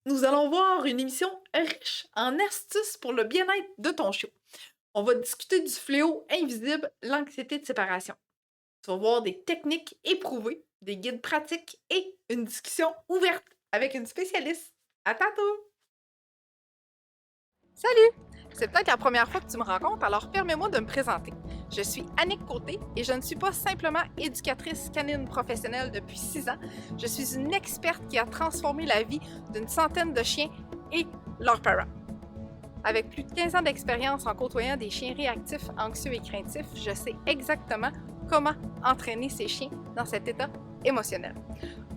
nous allons voir une émission riche en astuces pour le bien-être de ton chiot. On va discuter du fléau invisible, l'anxiété de séparation. Tu vas voir des techniques éprouvées, des guides pratiques et une discussion ouverte avec une spécialiste. À tantôt! Salut! C'est peut-être la première fois que tu me rencontres, alors permets-moi de me présenter. Je suis Annick Côté et je ne suis pas simplement éducatrice canine professionnelle depuis 6 ans. Je suis une experte qui a transformé la vie d'une centaine de chiens et leurs parents. Avec plus de 15 ans d'expérience en côtoyant des chiens réactifs, anxieux et craintifs, je sais exactement comment entraîner ces chiens dans cet état émotionnel.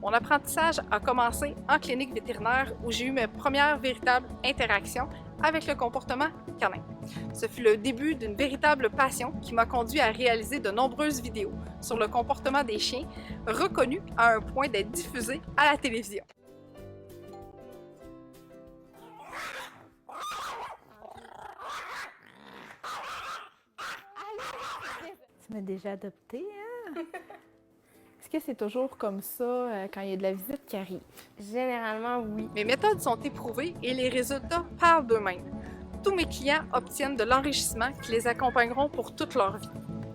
Mon apprentissage a commencé en clinique vétérinaire où j'ai eu mes premières véritables interactions avec le comportement canin. Ce fut le début d'une véritable passion qui m'a conduit à réaliser de nombreuses vidéos sur le comportement des chiens, reconnues à un point d'être diffusées à la télévision. Tu m'as déjà adopté, hein? Est-ce que c'est toujours comme ça quand il y a de la visite qui arrive? Généralement, oui. Mes méthodes sont éprouvées et les résultats parlent d'eux-mêmes. Tous mes clients obtiennent de l'enrichissement qui les accompagneront pour toute leur vie.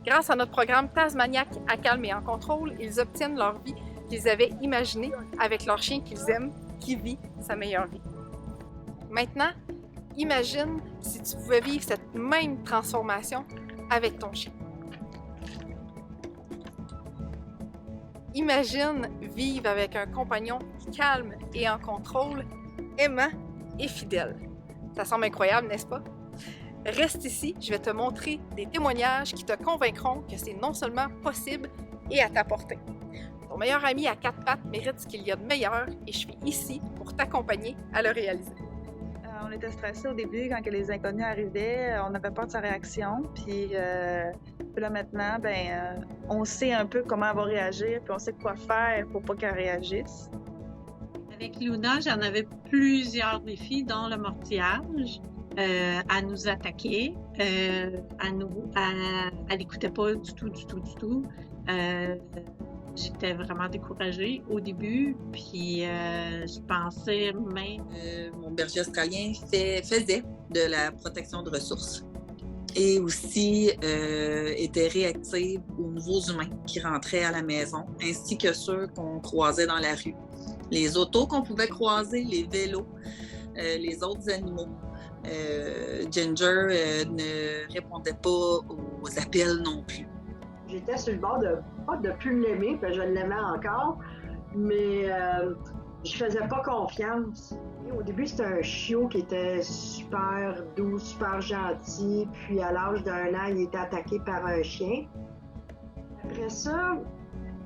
Grâce à notre programme Tasmaniac à calme et en contrôle, ils obtiennent leur vie qu'ils avaient imaginée avec leur chien qu'ils aiment, qui vit sa meilleure vie. Maintenant, imagine si tu pouvais vivre cette même transformation avec ton chien. Imagine vivre avec un compagnon calme et en contrôle, aimant et fidèle. Ça semble incroyable, n'est-ce pas? Reste ici, je vais te montrer des témoignages qui te convaincront que c'est non seulement possible et à ta portée. Ton meilleur ami à 4 pattes mérite ce qu'il y a de meilleur et je suis ici pour t'accompagner à le réaliser. On était stressés au début quand les inconnus arrivaient, on avait peur de sa réaction, puis là maintenant, on sait un peu comment elle va réagir, puis on sait quoi faire pour pas qu'elle réagisse. Avec Luna, j'en avais plusieurs défis, dont le mortillage, à nous attaquer, elle n'écoutait pas du tout. J'étais vraiment découragée au début, puis je pensais même... Mon berger australien faisait de la protection de ressources et aussi était réactive aux nouveaux humains qui rentraient à la maison, ainsi que ceux qu'on croisait dans la rue. Les autos qu'on pouvait croiser, les vélos, les autres animaux. Ginger ne répondait pas aux appels non plus. J'étais sur le bord pas de plus l'aimer, parce que je l'aimais encore, mais je faisais pas confiance. Au début, c'était un chiot qui était super doux, super gentil, puis à l'âge d'1 an, il était attaqué par un chien. Après ça,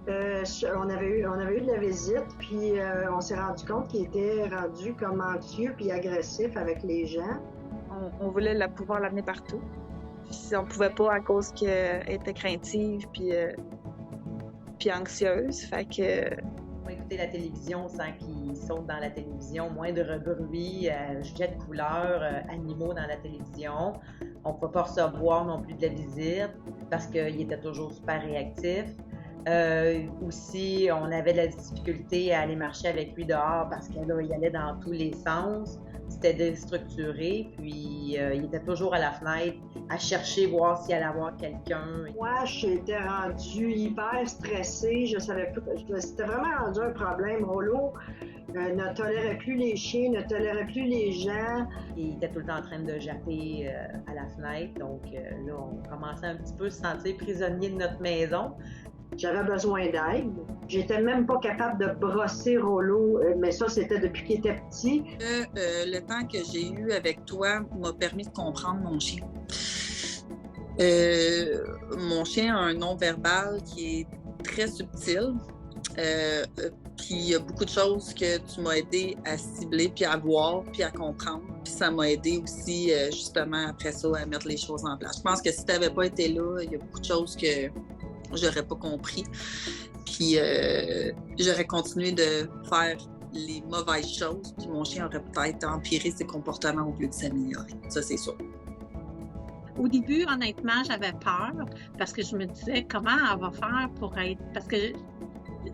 on avait eu de la visite, puis on s'est rendu compte qu'il était rendu comme anxieux puis agressif avec les gens. On voulait pouvoir l'amener partout. Puis on pouvait pas à cause qu'elle était craintive puis anxieuse. Fait que... On va écouter la télévision sans qu'ils sautent dans la télévision, moindre bruit, jet de couleurs, animaux dans la télévision. On ne pouvait pas recevoir non plus de la visite parce qu'il était toujours super réactif. Aussi, on avait de la difficulté à aller marcher avec lui dehors parce qu'il allait dans tous les sens. C'était déstructuré, puis il était toujours à la fenêtre à chercher, voir s'il allait avoir quelqu'un. Moi, j'étais rendue hyper stressée, je savais pas, c'était vraiment rendu un problème. Rollo ne tolérait plus les chiens, ne tolérait plus les gens. Il était tout le temps en train de japper à la fenêtre, donc là, on commençait un petit peu à se sentir prisonnier de notre maison. J'avais besoin d'aide. J'étais même pas capable de brosser Rollo, mais ça, c'était depuis qu'il était petit. Le temps que j'ai eu avec toi m'a permis de comprendre mon chien. Mon chien a un non-verbal qui est très subtil. Puis il y a beaucoup de choses que tu m'as aidé à cibler, puis à voir, puis à comprendre. Puis ça m'a aidé aussi, justement, après ça, à mettre les choses en place. Je pense que si tu n'avais pas été là, il y a beaucoup de choses que j'aurais pas compris. Puis j'aurais continué de faire les mauvaises choses, puis mon chien aurait peut-être empiré ses comportements au lieu de s'améliorer. Ça, c'est sûr. Au début, honnêtement, j'avais peur parce que je me disais comment elle va faire pour être... Parce que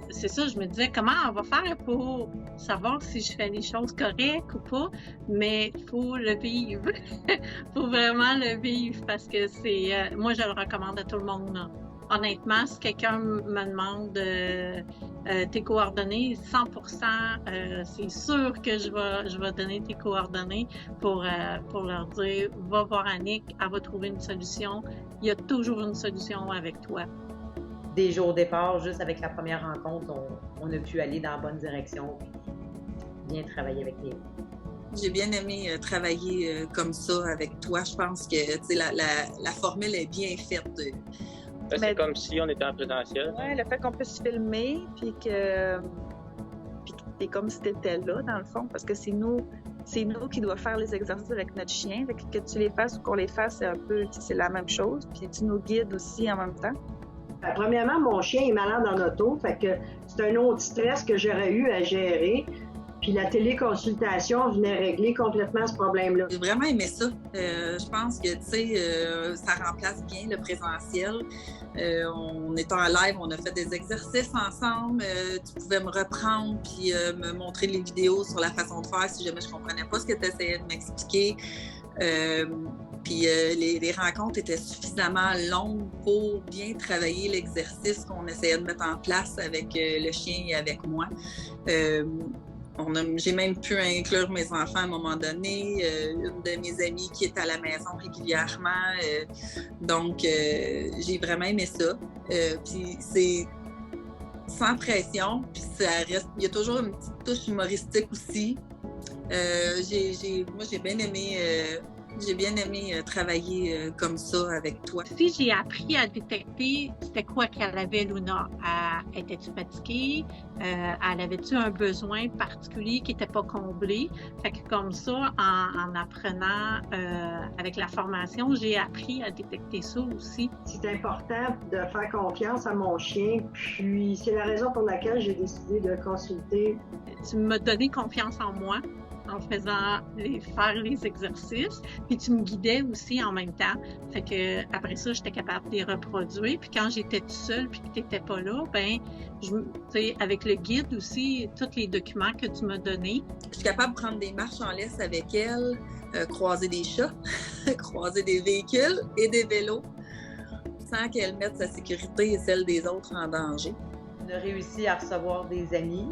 c'est ça, je me disais comment on va faire pour savoir si je fais les choses correctes ou pas, mais il faut le vivre. Il faut vraiment le vivre parce que moi je le recommande à tout le monde, là. Honnêtement, si quelqu'un me demande tes coordonnées, 100%, c'est sûr que je vais donner tes coordonnées pour leur dire, va voir Annick, elle va trouver une solution. Il y a toujours une solution avec toi. Des jours au départ, juste avec la première rencontre, on a pu aller dans la bonne direction et bien travailler avec Néo. J'ai bien aimé travailler comme ça avec toi. Je pense que la formule est bien faite. C'est comme si on était en présentiel. Oui, le fait qu'on puisse filmer, puis que c'est comme si tu étais là, dans le fond, parce que c'est nous qui doivent faire les exercices avec notre chien. Fait que tu les fasses ou qu'on les fasse, c'est la même chose. Puis tu nous guides aussi en même temps. Premièrement, mon chien est malade en auto, fait que c'est un autre stress que j'aurais eu à gérer. Puis la téléconsultation venait régler complètement ce problème-là. J'ai vraiment aimé ça. Je pense que, ça remplace bien le présentiel. On est en live, on a fait des exercices ensemble. Tu pouvais me reprendre puis me montrer les vidéos sur la façon de faire si jamais je comprenais pas ce que tu essayais de m'expliquer. Puis les rencontres étaient suffisamment longues pour bien travailler l'exercice qu'on essayait de mettre en place avec le chien et avec moi. J'ai même pu inclure mes enfants à un moment donné, une de mes amies qui est à la maison régulièrement. Donc, j'ai vraiment aimé ça. Puis c'est sans pression, puis ça reste. Il y a toujours une petite touche humoristique aussi. Moi, j'ai bien aimé travailler comme ça avec toi. Si j'ai appris à détecter c'était quoi qu'elle avait, Luna, était-tu fatiguée? Elle avait-tu un besoin particulier qui n'était pas comblé? Fait que comme ça, en apprenant avec la formation, j'ai appris à détecter ça aussi. C'est important de faire confiance à mon chien, puis c'est la raison pour laquelle j'ai décidé de consulter. Tu m'as donné confiance en moi en faisant faire les exercices, puis tu me guidais aussi en même temps. Fait que après ça, j'étais capable de les reproduire. Puis quand j'étais toute seule puis que tu n'étais pas là, avec le guide aussi, tous les documents que tu m'as donnés. Je suis capable de prendre des marches en laisse avec elle, croiser des chats, croiser des véhicules et des vélos, sans qu'elle mette sa sécurité et celle des autres en danger. On a réussi à recevoir des amis,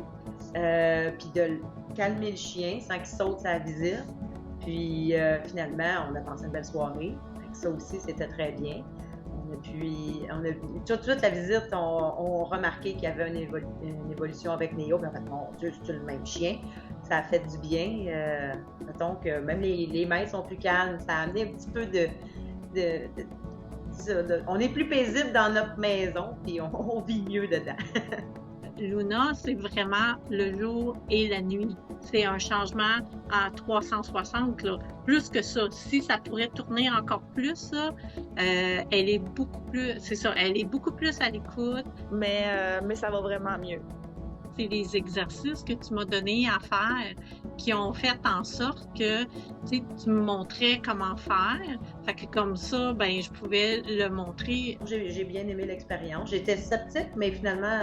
puis de calmer le chien sans qu'il saute sa visite. Puis finalement, on a passé une belle soirée. Ça aussi, c'était très bien. Toute la visite, on remarqué qu'il y avait une évolution avec Néo. En fait, mon Dieu, c'est le même chien. Ça a fait du bien. Mettons que même les mains sont plus calmes. Ça a amené un petit peu on est plus paisible dans notre maison, puis on vit mieux dedans. Luna, c'est vraiment le jour et la nuit. C'est un changement à 360, là. Plus que ça. Si ça pourrait tourner encore plus, là, elle est beaucoup plus, c'est ça, elle est beaucoup plus à l'écoute. Mais ça va vraiment mieux. C'est les exercices que tu m'as donnés à faire qui ont fait en sorte que tu me montrais comment faire. Fait que comme ça, je pouvais le montrer. J'ai bien aimé l'expérience. J'étais sceptique, mais finalement,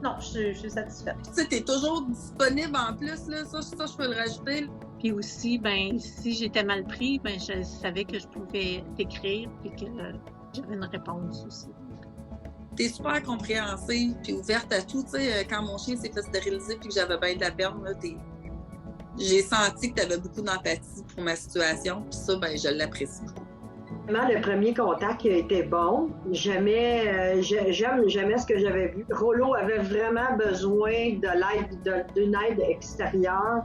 non, je suis satisfaite. Tu es toujours disponible en plus, là, ça je peux le rajouter. Puis aussi, si j'étais mal pris, je savais que je pouvais t'écrire et que j'avais une réponse aussi. T'es super compréhensive puis ouverte à tout. Tu sais, quand mon chien s'est fait stériliser puis que j'avais bien de la peine, là, j'ai senti que tu avais beaucoup d'empathie pour ma situation. Puis ça, je l'apprécie beaucoup. Vraiment, le premier contact a été bon. J'aime jamais ce que j'avais vu. Rollo avait vraiment besoin d'une aide extérieure.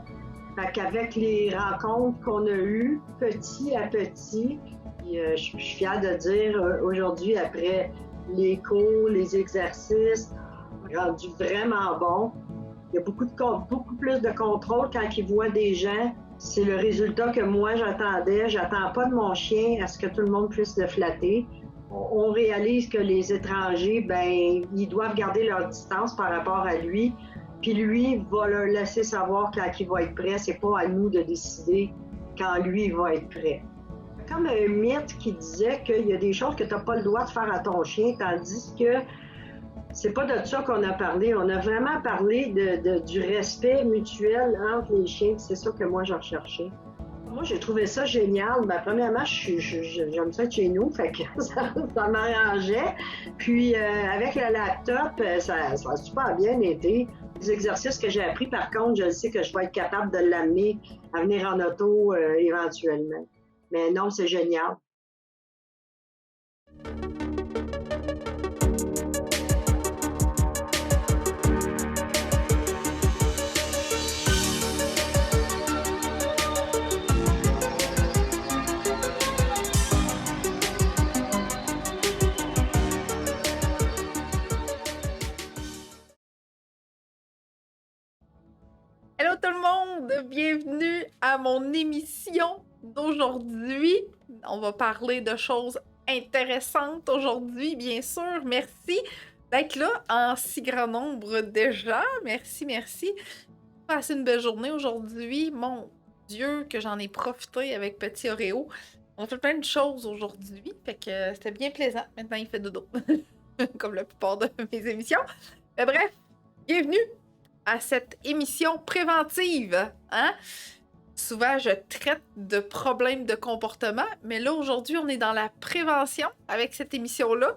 Fait qu'avec les rencontres qu'on a eues, petit à petit, puis, je suis fière de dire aujourd'hui, après les cours, les exercices, rendu vraiment bon. Il y a beaucoup plus de contrôle quand il voit des gens. C'est le résultat que moi j'attendais. J'attends pas de mon chien à ce que tout le monde puisse le flatter. On réalise que les étrangers, ils doivent garder leur distance par rapport à lui. Puis lui va leur laisser savoir quand il va être prêt. C'est pas à nous de décider quand lui il va être prêt. Comme un mythe qui disait qu'il y a des choses que tu n'as pas le droit de faire à ton chien, tandis que C'est pas de ça qu'on a parlé. On a vraiment parlé du respect mutuel entre les chiens. C'est ça que moi, j'ai recherché. Moi, j'ai trouvé ça génial. Ben, premièrement, j'aime ça être chez nous, fait que ça m'arrangeait. Puis, avec le laptop, ça a super bien été. Les exercices que j'ai appris, par contre, je sais que je vais être capable de l'amener à venir en auto éventuellement. Mais non, c'est génial. Hello tout le monde, bienvenue à mon émission d'aujourd'hui. On va parler de choses intéressantes aujourd'hui, bien sûr. Merci d'être là en si grand nombre déjà. Merci. Passez une belle journée aujourd'hui. Mon Dieu, que j'en ai profité avec Petit Oreo. On a fait plein de choses aujourd'hui, fait que c'était bien plaisant. Maintenant, il fait dodo, comme la plupart de mes émissions. Mais bref, bienvenue à cette émission préventive, hein? Souvent, je traite de problèmes de comportement, mais là, aujourd'hui, on est dans la prévention avec cette émission-là.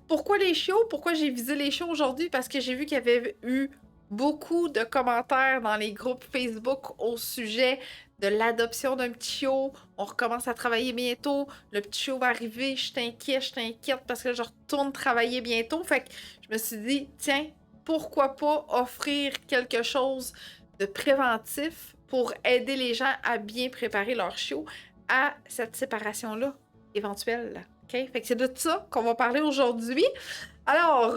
Pourquoi les chiots? Pourquoi j'ai visé les chiots aujourd'hui? Parce que j'ai vu qu'il y avait eu beaucoup de commentaires dans les groupes Facebook au sujet de l'adoption d'un petit chiot. On recommence à travailler bientôt. Le petit chiot va arriver. Je t'inquiète parce que je retourne travailler bientôt. Fait que je me suis dit, tiens, pourquoi pas offrir quelque chose de préventif pour aider les gens à bien préparer leur chiot à cette séparation-là éventuelle. Okay? Fait que c'est de ça qu'on va parler aujourd'hui. Alors,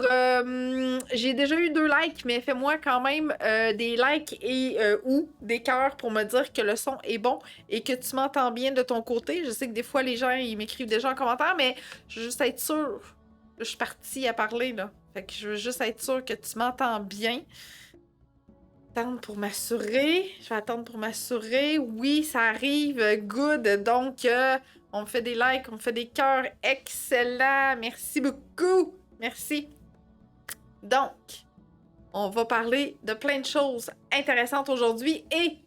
j'ai déjà eu 2 likes, mais fais-moi quand même des likes et ou des cœurs pour me dire que le son est bon et que tu m'entends bien de ton côté. Je sais que des fois, les gens, ils m'écrivent déjà en commentaire, mais je veux juste être sûre. Je suis partie à parler, là. Fait que je veux juste être sûre que tu m'entends bien. Je vais attendre pour m'assurer. Oui, ça arrive. Good. Donc, on me fait des likes, on me fait des cœurs. Excellent. Merci beaucoup. Merci. Donc, on va parler de plein de choses intéressantes aujourd'hui et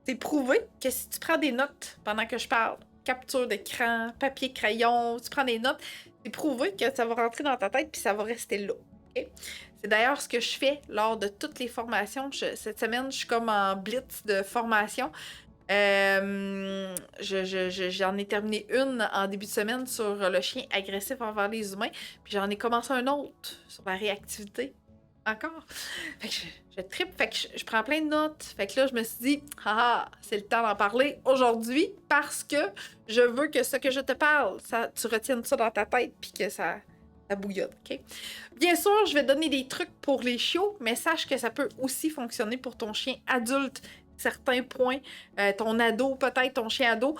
c'est prouvé que si tu prends des notes pendant que je parle, capture d'écran, papier, crayon, tu prends des notes, c'est prouvé que ça va rentrer dans ta tête puis ça va rester là. Okay? C'est d'ailleurs ce que je fais lors de toutes les formations. Cette semaine, je suis comme en blitz de formation. J'en ai terminé une en début de semaine sur le chien agressif envers les humains. Puis j'en ai commencé un autre sur la réactivité. Encore. Fait que je trippe. Fait que je prends plein de notes. Fait que là, je me suis dit, c'est le temps d'en parler aujourd'hui parce que je veux que ce que je te parle, tu retiennes ça dans ta tête puis que ça bouillonne, OK? Bien sûr, je vais donner des trucs pour les chiots, mais sache que ça peut aussi fonctionner pour ton chien adulte. Certains points, ton ado, peut-être ton chien ado,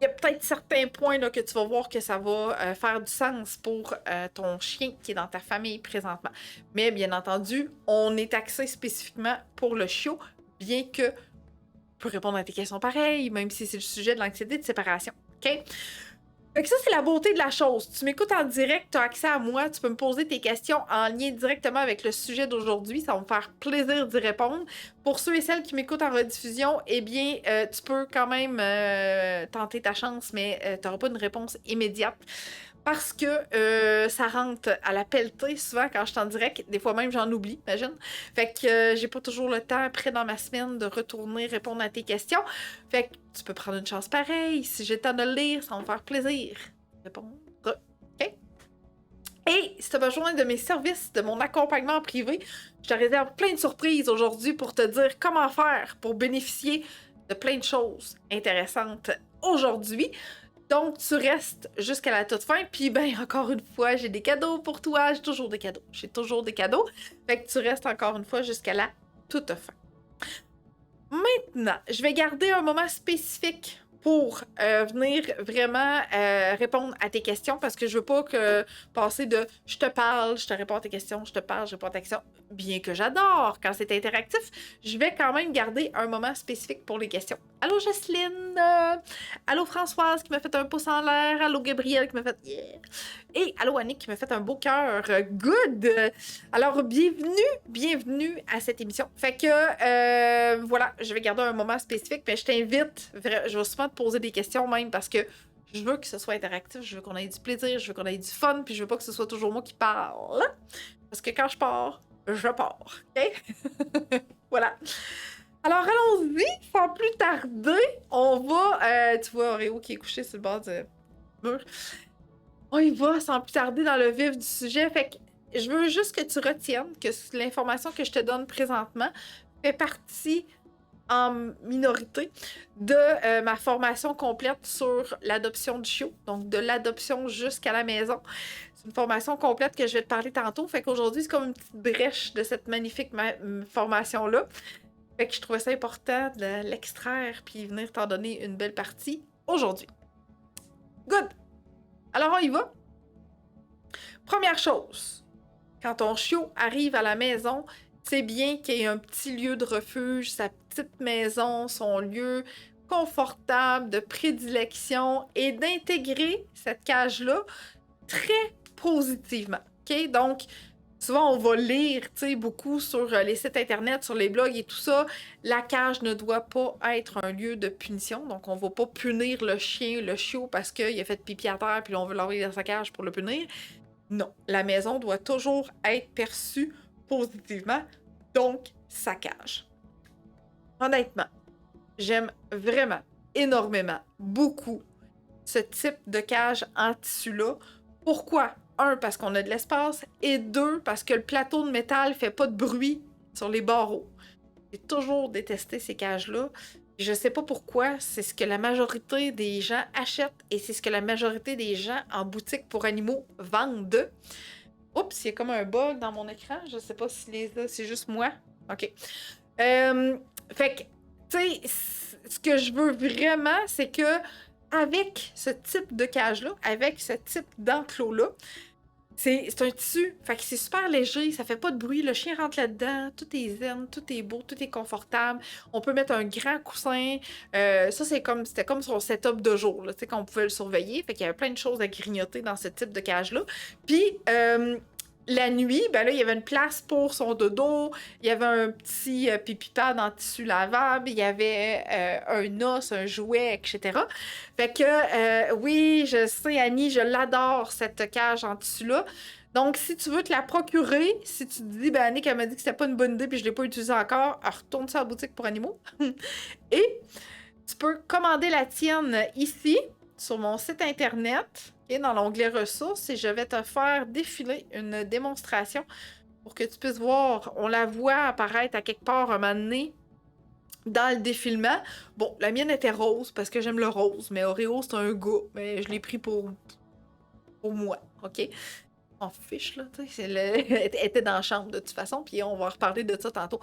il y a peut-être certains points là, que tu vas voir que ça va faire du sens pour ton chien qui est dans ta famille présentement. Mais bien entendu, on est axé spécifiquement pour le chiot, bien que je peux répondre à tes questions pareilles, même si c'est le sujet de l'anxiété de séparation. OK? Fait que ça, c'est la beauté de la chose. Tu m'écoutes en direct, tu as accès à moi, tu peux me poser tes questions en lien directement avec le sujet d'aujourd'hui. Ça va me faire plaisir d'y répondre. Pour ceux et celles qui m'écoutent en rediffusion, eh bien, tu peux quand même tenter ta chance, mais tu n'auras pas une réponse immédiate. Parce que ça rentre à la pelletée souvent quand je suis en direct. Des fois même, j'en oublie, imagine. Fait que j'ai pas toujours le temps après dans ma semaine de retourner répondre à tes questions. Fait que tu peux prendre une chance pareille. Si j'ai le temps de le lire, ça va me faire plaisir. Répondre. OK? Et si tu as besoin de mes services, de mon accompagnement privé, je te réserve plein de surprises aujourd'hui pour te dire comment faire pour bénéficier de plein de choses intéressantes aujourd'hui. Donc, tu restes jusqu'à la toute fin. Puis, ben, encore une fois, j'ai des cadeaux pour toi. J'ai toujours des cadeaux. Fait que tu restes encore une fois jusqu'à la toute fin. Maintenant, je vais garder un moment spécifique pour venir vraiment répondre à tes questions parce que je veux pas que passer de je te parle, je te réponds à tes questions, je te parle, je réponds à tes questions. Bien que j'adore quand c'est interactif, je vais quand même garder un moment spécifique pour les questions. Allô Jocelyne, allô Françoise qui m'a fait un pouce en l'air, allô Gabrielle qui m'a fait yeah, et allô Annick qui m'a fait un beau cœur, good. Alors bienvenue à cette émission. Fait que voilà, je vais garder un moment spécifique, mais je t'invite, je vais souvent te poser des questions même parce que je veux que ce soit interactif, je veux qu'on ait du plaisir, je veux qu'on ait du fun, puis je veux pas que ce soit toujours moi qui parle. Parce que quand je pars, ok? Voilà. Alors allons-y, sans plus tarder, on va, tu vois Oreo qui est couché sur le bord du mur. On y va sans plus tarder dans le vif du sujet, fait que je veux juste que tu retiennes que l'information que je te donne présentement fait partie en minorité de ma formation complète sur l'adoption du chiot, donc de l'adoption jusqu'à la maison. C'est une formation complète que je vais te parler tantôt, fait qu'aujourd'hui c'est comme une petite brèche de cette magnifique formation-là. Fait que je trouvais ça important de l'extraire puis venir t'en donner une belle partie aujourd'hui. Good! Alors on y va. Première chose, quand ton chiot arrive à la maison, c'est bien qu'il y ait un petit lieu de refuge, sa petite maison, son lieu confortable, de prédilection et d'intégrer cette cage-là très positivement. OK? Donc, souvent, on va lire, tu sais, beaucoup sur les sites internet, sur les blogs et tout ça. La cage ne doit pas être un lieu de punition. Donc, on va pas punir le chien, le chiot parce qu'il a fait pipi à terre puis on veut l'envoyer dans sa cage pour le punir. Non, la maison doit toujours être perçue positivement, donc sa cage. Honnêtement, j'aime vraiment, énormément, beaucoup ce type de cage en tissu-là. Pourquoi? 1, parce qu'on a de l'espace, et 2, parce que le plateau de métal fait pas de bruit sur les barreaux. J'ai toujours détesté ces cages-là. Je sais pas pourquoi, c'est ce que la majorité des gens achètent et c'est ce que la majorité des gens en boutique pour animaux vendent. Oups, il y a comme un bug dans mon écran. Je sais pas si c'est juste moi. OK. Fait que, tu sais, ce que je veux vraiment, c'est que avec ce type de cage-là, avec ce type d'enclos-là, c'est un tissu, fait que c'est super léger, ça fait pas de bruit, le chien rentre là-dedans, tout est zen, tout est beau, tout est confortable. On peut mettre un grand coussin. Ça, c'était comme son setup de jour, tu sais, qu'on pouvait le surveiller. Fait qu'il y avait plein de choses à grignoter dans ce type de cage-là. Puis, la nuit, ben là, il y avait une place pour son dodo, il y avait un petit pipi pad en tissu lavable, il y avait un os, un jouet, etc. Fait que, oui, je sais, Annie, je l'adore, cette cage en tissu-là. Donc, si tu veux te la procurer, si tu te dis, ben Annick, elle m'a dit que c'était pas une bonne idée puis je l'ai pas utilisée encore, retourne ça à la boutique pour animaux. Et tu peux commander la tienne ici, sur mon site internet. Okay, dans l'onglet ressources, et je vais te faire défiler une démonstration pour que tu puisses voir. On la voit apparaître à quelque part un moment donné dans le défilement. Bon, la mienne était rose parce que j'aime le rose, mais Oreo, c'est un gars. Mais je l'ai pris pour moi, OK? On fiche, là, tu sais. Elle était dans la chambre de toute façon, puis on va reparler de ça tantôt.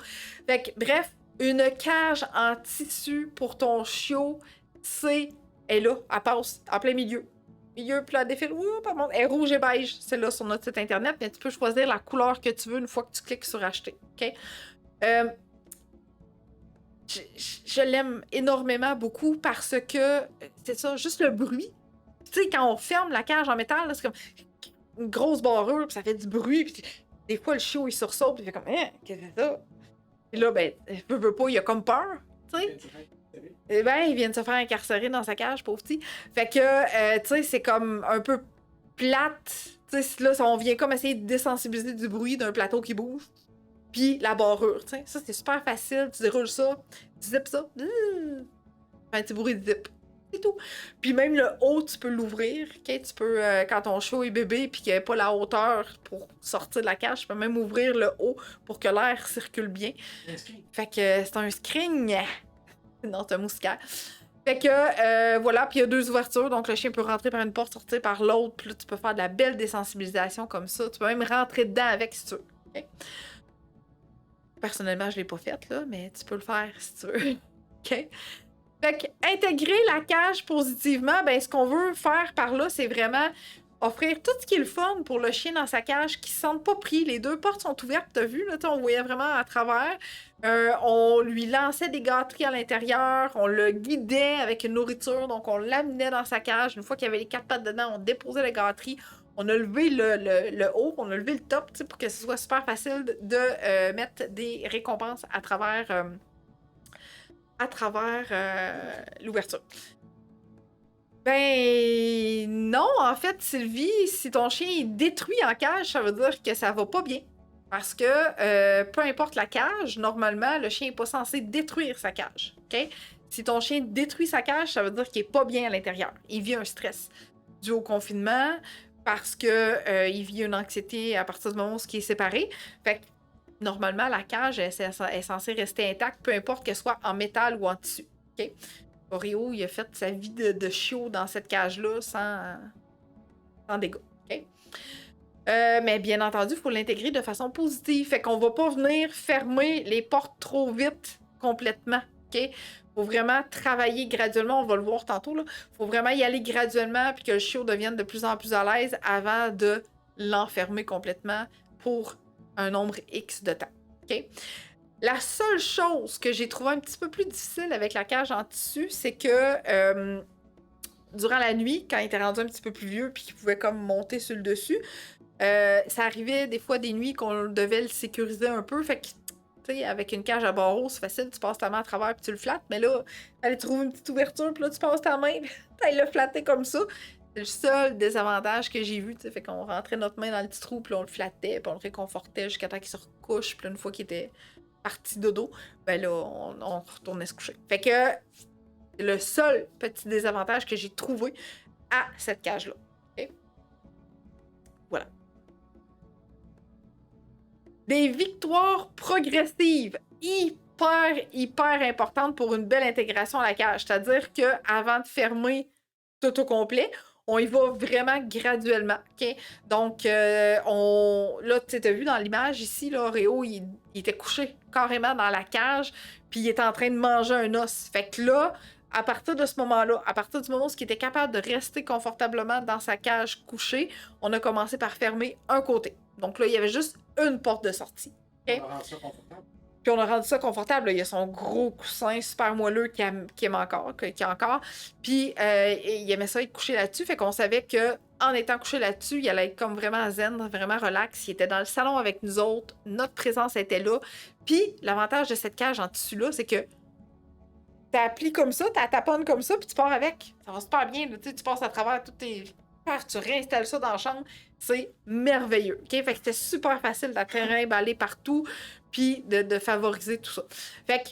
Fait que, bref, une cage en tissu pour ton chiot, elle est là, elle passe en plein milieu. Milieu, puis là, défile, pardon, elle est rouge et beige. C'est là sur notre site internet, mais tu peux choisir la couleur que tu veux une fois que tu cliques sur acheter. OK? Je l'aime énormément beaucoup parce que c'est ça, juste le bruit. Tu sais, quand on ferme la cage en métal, là, c'est comme une grosse barrure, puis ça fait du bruit, puis des fois, le chiot, il sursaute, puis il fait comme, qu'est-ce que c'est ça? Puis là, ben, veut pas, il a comme peur, tu sais. Eh ben, il vient de se faire incarcérer dans sa cage, pauvre petit. Fait que, tu sais, c'est comme un peu plate. Tu sais, là, on vient comme essayer de désensibiliser du bruit d'un plateau qui bouge. Puis la barrure, tu sais. Ça, c'est super facile. Tu déroules ça, tu zippes ça. Un petit bruit de zip. C'est tout. Puis même le haut, tu peux l'ouvrir. Okay? Tu peux, quand ton chiot est bébé puis qu'il n'y a pas la hauteur pour sortir de la cage, tu peux même ouvrir le haut pour que l'air circule bien. Fait que c'est un screen. Non, c'est un moustiquaire. Fait que, voilà, puis il y a 2 ouvertures, donc le chien peut rentrer par une porte, sortir par l'autre, puis là, tu peux faire de la belle désensibilisation comme ça. Tu peux même rentrer dedans avec si tu veux. Okay? Personnellement, je l'ai pas faite, là, mais tu peux le faire si tu veux. OK? Fait qu'intégrer la cage positivement, ben ce qu'on veut faire par là, c'est vraiment offrir tout ce qui est le fun pour le chien dans sa cage, qui ne se sente pas pris. Les deux portes sont ouvertes, t'as vu, là, on voyait vraiment à travers. On lui lançait des gâteries à l'intérieur, on le guidait avec une nourriture, donc on l'amenait dans sa cage. Une fois qu'il y avait les 4 pattes dedans, on déposait les gâteries. On a levé le haut, on a levé le top, pour que ce soit super facile de mettre des récompenses à travers l'ouverture. Ben non, en fait, Sylvie, si ton chien est détruit en cage, ça veut dire que ça va pas bien. Parce que peu importe la cage, normalement, le chien n'est pas censé détruire sa cage. OK? Si ton chien détruit sa cage, ça veut dire qu'il est pas bien à l'intérieur. Il vit un stress dû au confinement, parce que il vit une anxiété à partir du moment où il est séparé. Fait que normalement, la cage est censée rester intacte, peu importe qu'elle soit en métal ou en tissu. OK? Oreo, il a fait sa vie de chiot dans cette cage-là sans dégâts. Okay? Mais bien entendu, il faut l'intégrer de façon positive. Fait qu'on va pas venir fermer les portes trop vite complètement. Il faut vraiment travailler graduellement. On va le voir tantôt. Il faut vraiment y aller graduellement puis que le chiot devienne de plus en plus à l'aise avant de l'enfermer complètement pour un nombre X de temps. Okay? La seule chose que j'ai trouvé un petit peu plus difficile avec la cage en tissu, c'est que durant la nuit, quand il était rendu un petit peu plus vieux puis qu'il pouvait comme monter sur le dessus, ça arrivait des fois des nuits qu'on devait le sécuriser un peu. Fait que, tu sais, avec une cage à barreaux, c'est facile, tu passes ta main à travers puis tu le flattes. Mais là, fallait trouver une petite ouverture puis là, tu passes ta main puis t'allais le flatter comme ça. C'est le seul désavantage que j'ai vu, tu sais. Fait qu'on rentrait notre main dans le petit trou puis on le flattait puis on le réconfortait jusqu'à temps qu'il se recouche. Puis une fois qu'il était parti dodo, ben là, on retournait se coucher. Fait que c'est le seul petit désavantage que j'ai trouvé à cette cage-là. Okay? Voilà. Des victoires progressives hyper importantes pour une belle intégration à la cage. C'est-à-dire qu'avant de fermer tout au complet, on y va vraiment graduellement. Okay? Donc, là, tu as vu dans l'image ici, là, Oreo, il était couché carrément dans la cage, puis il était en train de manger un os. Fait que là, à partir de ce moment-là, à partir du moment où il était capable de rester confortablement dans sa cage couchée, on a commencé par fermer un côté. Donc là, il y avait juste une porte de sortie. Okay? On a rendu ça confortable. Puis on a rendu ça confortable. Là. Il y a son gros coussin super moelleux qui aime encore, qui a encore. Puis il aimait ça être couché là-dessus. Fait qu'on savait que en étant couché là-dessus, il allait être comme vraiment zen, vraiment relax. Il était dans le salon avec nous autres. Notre présence était là. Puis l'avantage de cette cage en tissu-là, c'est que t'applies comme ça, taponnes comme ça, puis tu pars avec. Ça va super bien. Là. Tu passes à travers toutes tes... Tu réinstalles ça dans la chambre. C'est merveilleux. Okay? Fait que c'était super facile de emballer partout puis de favoriser tout ça. Fait que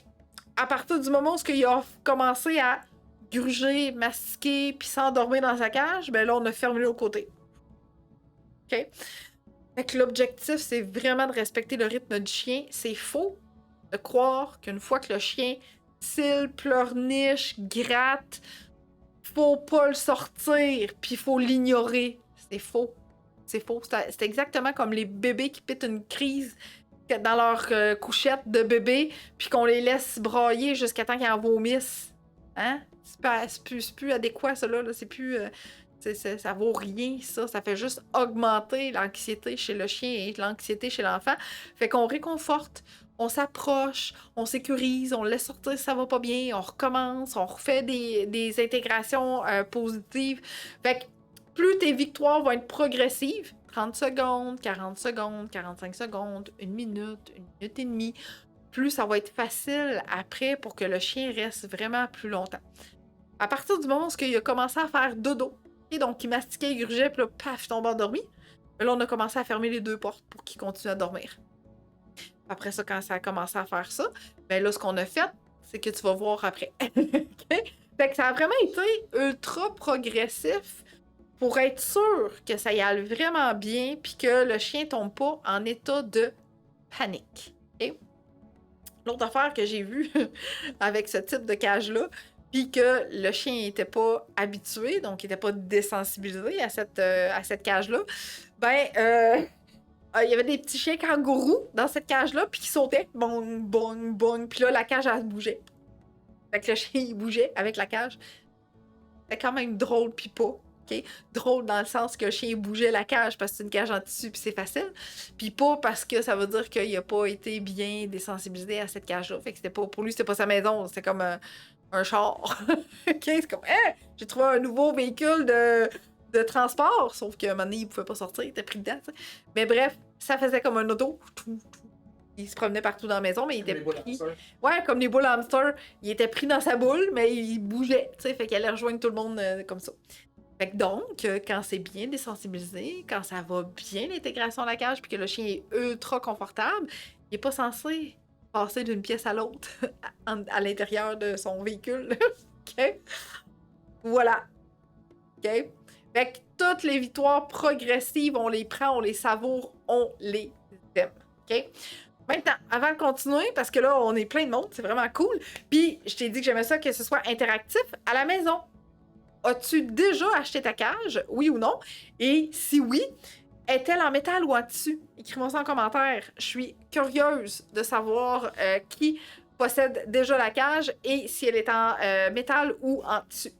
à partir du moment où il a commencé à gruger, mastiquer puis s'endormir dans sa cage, ben là, on a fermé l'autre côté. OK? Fait que l'objectif, c'est vraiment de respecter le rythme du chien. C'est faux de croire qu'une fois que le chien tille, pleurniche, gratte, faut pas le sortir, puis faut l'ignorer. C'est faux. C'est faux. C'est exactement comme les bébés qui pètent une crise dans leur couchette de bébé, puis qu'on les laisse brailler jusqu'à temps qu'ils en vomissent. Hein? C'est plus adéquat, ça, là. C'est plus... ça vaut rien, ça. Ça fait juste augmenter l'anxiété chez le chien et l'anxiété chez l'enfant. Fait qu'on réconforte, on s'approche, on sécurise, on le laisse sortir, ça va pas bien, on recommence, on refait des intégrations positives. Fait que plus tes victoires vont être progressives, 30 secondes, 40 secondes, 45 secondes, 1 minute et demie, plus ça va être facile après pour que le chien reste vraiment plus longtemps. À partir du moment où il a commencé à faire dodo, okay, donc il mastiquait, il grugeait, puis là, paf, il tombe endormi, là, on a commencé à fermer les 2 portes pour qu'il continue à dormir. Après ça, quand ça a commencé à faire ça, ben là, ce qu'on a fait, c'est que tu vas voir après. Okay? Fait que ça a vraiment été ultra progressif pour être sûr que ça y aille vraiment bien puis que le chien tombe pas en état de panique. Okay? L'autre affaire que j'ai vue avec ce type de cage-là, puis que le chien n'était pas habitué, donc il n'était pas désensibilisé à cette cage-là, ben... il y avait des petits chiens kangourous dans cette cage-là, puis qui sautaient, bong, bong, bong, puis là, la cage, elle se bougeait. Fait que le chien, il bougeait avec la cage. C'était quand même drôle, pis pas. OK? Drôle dans le sens que le chien bougeait la cage parce que c'est une cage en tissu puis c'est facile. Puis pas parce que ça veut dire qu'il a pas été bien désensibilisé à cette cage-là. Fait que c'était pas, pour lui, c'était pas sa maison. C'était comme un char. OK? C'est comme, j'ai trouvé un nouveau véhicule de transport. Sauf qu'à un moment donné, il pouvait pas sortir. Il était pris dedans, t'sais. Mais bref, ça faisait comme un auto. Il se promenait partout dans la maison, mais il était pris. Ouais, comme les boules hamster. Il était pris dans sa boule, mais il bougeait. Tu sais, fait qu'il allait rejoindre tout le monde comme ça. Fait que donc, quand c'est bien désensibilisé, quand ça va bien l'intégration à la cage, puis que le chien est ultra confortable, il est pas censé passer d'une pièce à l'autre à l'intérieur de son véhicule. OK? Voilà. OK? Fait que toutes les victoires progressives, on les prend, on les savoure, on les aime. OK? Maintenant, avant de continuer, parce que là, on est plein de monde, c'est vraiment cool. Puis, je t'ai dit que j'aimais ça que ce soit interactif à la maison. As-tu déjà acheté ta cage? Oui ou non? Et si oui, est-elle en métal ou en tissu? Écris-moi ça en commentaire. Je suis curieuse de savoir qui possède déjà la cage et si elle est en métal ou en tissu.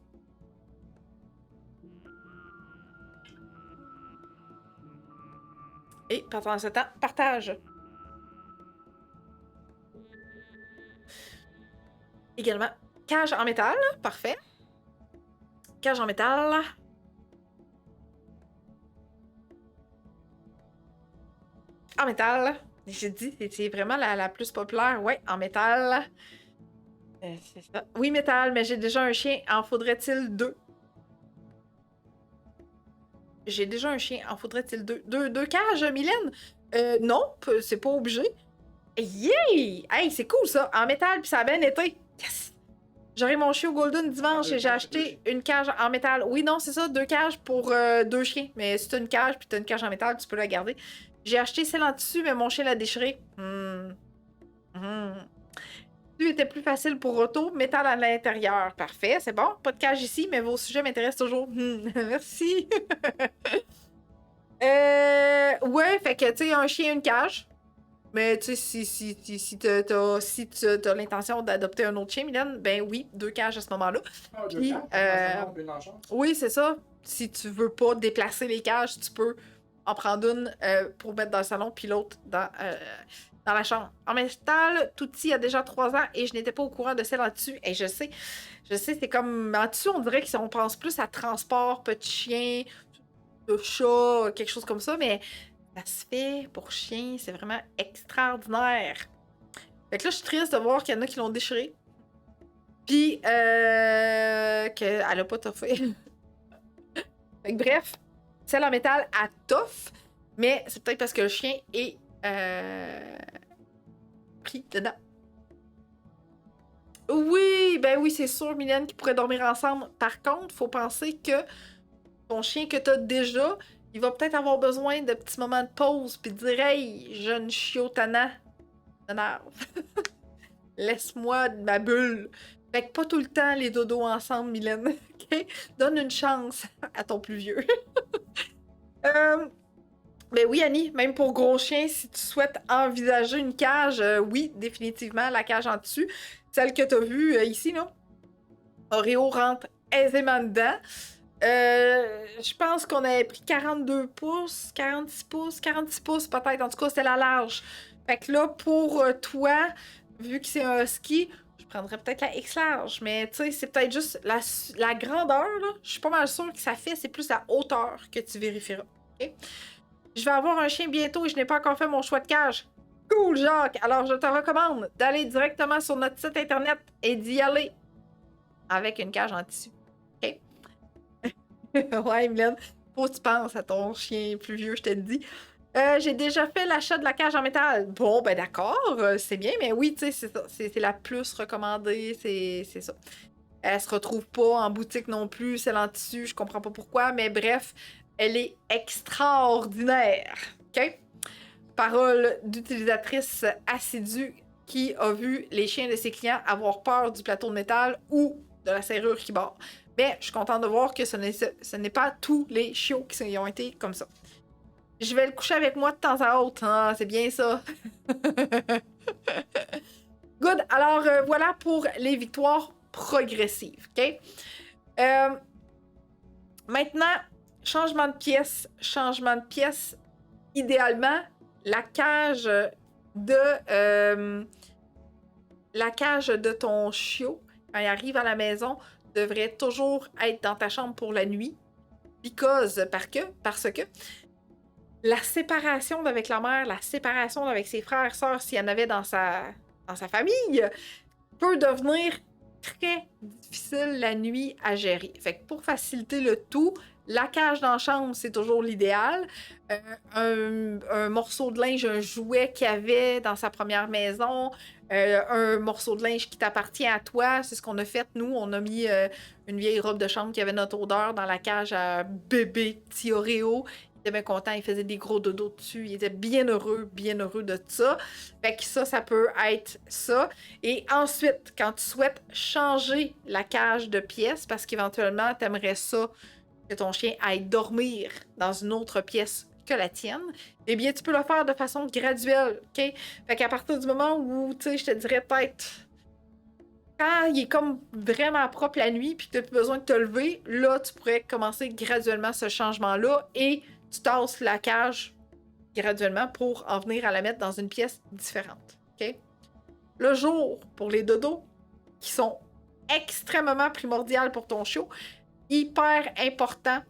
Et pendant ce temps, partage. Également, cage en métal, parfait. Cage en métal. En métal. J'ai dit, c'est vraiment la plus populaire. Ouais, en métal. C'est ça. Oui, métal, mais j'ai déjà un chien. En faudrait-il 2? J'ai déjà un chien. En faudrait-il 2? Deux cages, Mylène? Non, c'est pas obligé. Yay! Hey, c'est cool ça. En métal, puis ça a bien été. Yes! J'aurai mon chien au Golden dimanche et j'ai acheté une cage en métal. Oui, non, c'est ça, 2 cages pour 2 chiens. Mais si t'as une cage puis t'as une cage en métal, tu peux la garder. J'ai acheté celle en tissu, mais mon chien l'a déchirée. Tissu était plus facile pour auto, métal à l'intérieur. Parfait, c'est bon. Pas de cage ici, mais vos sujets m'intéressent toujours. Merci. Ouais, fait que, tu sais, un chien, une cage. Mais tu sais, si t'as l'intention d'adopter un autre chien, Mylène, ben oui, 2 cages à ce moment-là. Puis, oui, c'est ça. Si tu veux pas déplacer les cages, tu peux en prendre une pour mettre dans le salon, puis l'autre dans la chambre. En métal, Touti a déjà 3 ans et je n'étais pas au courant de celle en dessus. Et je sais, c'est comme en dessus, on dirait qu'on pense plus à transport, petit chien, de chat, quelque chose comme ça, mais ça se fait pour chien, c'est vraiment extraordinaire. Fait que là, je suis triste de voir qu'il y en a qui l'ont déchiré. Puis, qu'elle a pas toffé. Fait que bref, celle en métal a toff, mais c'est peut-être parce que le chien est pris dedans. Oui, ben oui, c'est sûr, Mylène, qu'ils pourraient dormir ensemble. Par contre, faut penser que ton chien que t'as déjà, il va peut-être avoir besoin de petits moments de pause puis de dire « Hey, jeune chiot tannant, laisse-moi de ma bulle. » Fait que pas tout le temps les dodos ensemble, Mylène. OK? Donne une chance à ton plus vieux. Mais oui, Annie, même pour gros chien, si tu souhaites envisager une cage, oui, définitivement, la cage en dessus. Celle que tu as vue ici, là. Oreo rentre aisément dedans. Je pense qu'on avait pris 42 pouces, 46 pouces peut-être. En tout cas, c'était la large. Fait que là, pour toi, vu que c'est un husky, je prendrais peut-être la X large. Mais tu sais, c'est peut-être juste la grandeur, là. Je suis pas mal sûre que ça fait, c'est plus la hauteur que tu vérifieras. OK? Je vais avoir un chien bientôt et je n'ai pas encore fait mon choix de cage. Cool, Jacques! Alors, je te recommande d'aller directement sur notre site internet et d'y aller avec une cage en tissu. OK? Ouais, Mylène, faut que tu penses à ton chien plus vieux, je te le dis. J'ai déjà fait l'achat de la cage en métal. Bon, ben d'accord, c'est bien, mais oui, tu sais, c'est ça. C'est la plus recommandée, c'est ça. Elle se retrouve pas en boutique non plus, celle en tissu, je comprends pas pourquoi, mais bref, elle est extraordinaire. OK? Parole d'utilisatrice assidue qui a vu les chiens de ses clients avoir peur du plateau de métal ou de la serrure qui barre. Mais je suis contente de voir que ce n'est pas tous les chiots qui ont été comme ça. Je vais le coucher avec moi de temps à autre. Ah, c'est bien ça. Good. Alors, voilà pour les victoires progressive, OK? Maintenant, changement de pièce. Changement de pièce, idéalement, la cage de ton chiot, quand il arrive à la maison, devrait toujours être dans ta chambre pour la nuit. Parce que la séparation avec la mère, la séparation avec ses frères, sœurs, s'il y en avait dans sa famille, peut devenir très difficile la nuit à gérer. Fait que pour faciliter le tout, la cage dans la chambre, c'est toujours l'idéal. Un morceau de linge, un jouet qu'il y avait dans sa première maison, un morceau de linge qui t'appartient à toi, c'est ce qu'on a fait, nous. On a mis une vieille robe de chambre qui avait notre odeur dans la cage à bébé petit Oreo. Il était bien content, il faisait des gros dodos dessus, il était bien heureux de ça. Fait que ça peut être ça. Et ensuite, quand tu souhaites changer la cage de pièce, parce qu'éventuellement, tu aimerais ça que ton chien aille dormir dans une autre pièce que la tienne, eh bien, tu peux le faire de façon graduelle, OK? Fait qu'à partir du moment où, tu sais, je te dirais peut-être, quand il est comme vraiment propre la nuit puis que tu n'as plus besoin de te lever, là, tu pourrais commencer graduellement ce changement-là et tu tasses la cage graduellement pour en venir à la mettre dans une pièce différente, OK? Le jour, pour les dodos, qui sont extrêmement primordiales pour ton chiot, hyper important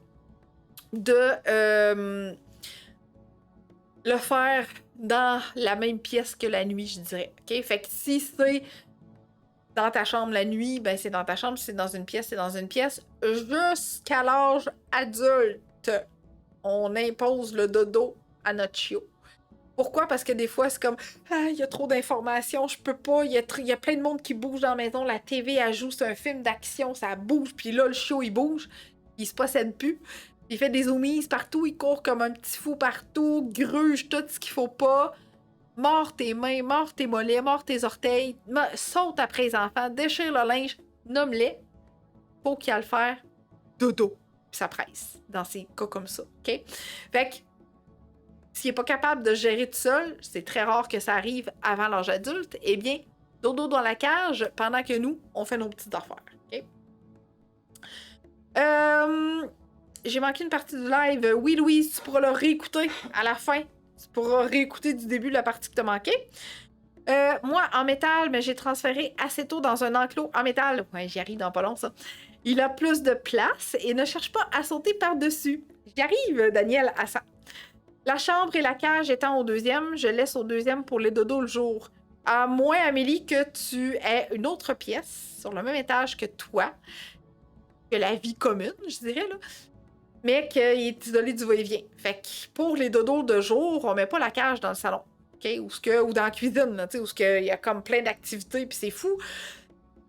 de le faire dans la même pièce que la nuit, je dirais. OK? Fait que si c'est dans ta chambre la nuit, ben c'est dans ta chambre. Si c'est dans une pièce, c'est dans une pièce. Jusqu'à l'âge adulte, on impose le dodo à notre chiot. Pourquoi? Parce que des fois, c'est comme « Ah, il y a trop d'informations, je peux pas, il y a plein de monde qui bouge dans la maison, la TV, elle joue, c'est un film d'action, ça bouge, puis là, le chiot, il bouge, il se possède plus, il fait des zoomies partout, il court comme un petit fou partout, gruge tout ce qu'il faut pas, mord tes mains, mord tes mollets, mord tes orteils, saute après les enfants, déchire le linge, nomme-les, faut qu'il aille le faire dodo, puis ça presse dans ces cas comme ça, OK? Fait que s'il n'est pas capable de gérer tout seul, c'est très rare que ça arrive avant l'âge adulte, eh bien, dodo dans la cage pendant que nous, on fait nos petites affaires. Okay? J'ai manqué une partie du live. Oui, Louise, tu pourras le réécouter à la fin. Tu pourras réécouter du début la partie que tu as manqué. Moi, en métal, mais j'ai transféré assez tôt dans un enclos en métal. Ouais, j'y arrive dans pas long, ça. Il a plus de place et ne cherche pas à sauter par-dessus. J'y arrive, Daniel, à ça. La chambre et la cage étant au deuxième, je laisse au deuxième pour les dodos le jour. À moins, Amélie, que tu aies une autre pièce sur le même étage que toi, que la vie commune, je dirais, là, mais qu'il est isolé du va-et-vient. Fait que pour les dodos de jour, on met pas la cage dans le salon, OK? Ou dans la cuisine, là, où il y a comme plein d'activités, puis c'est fou.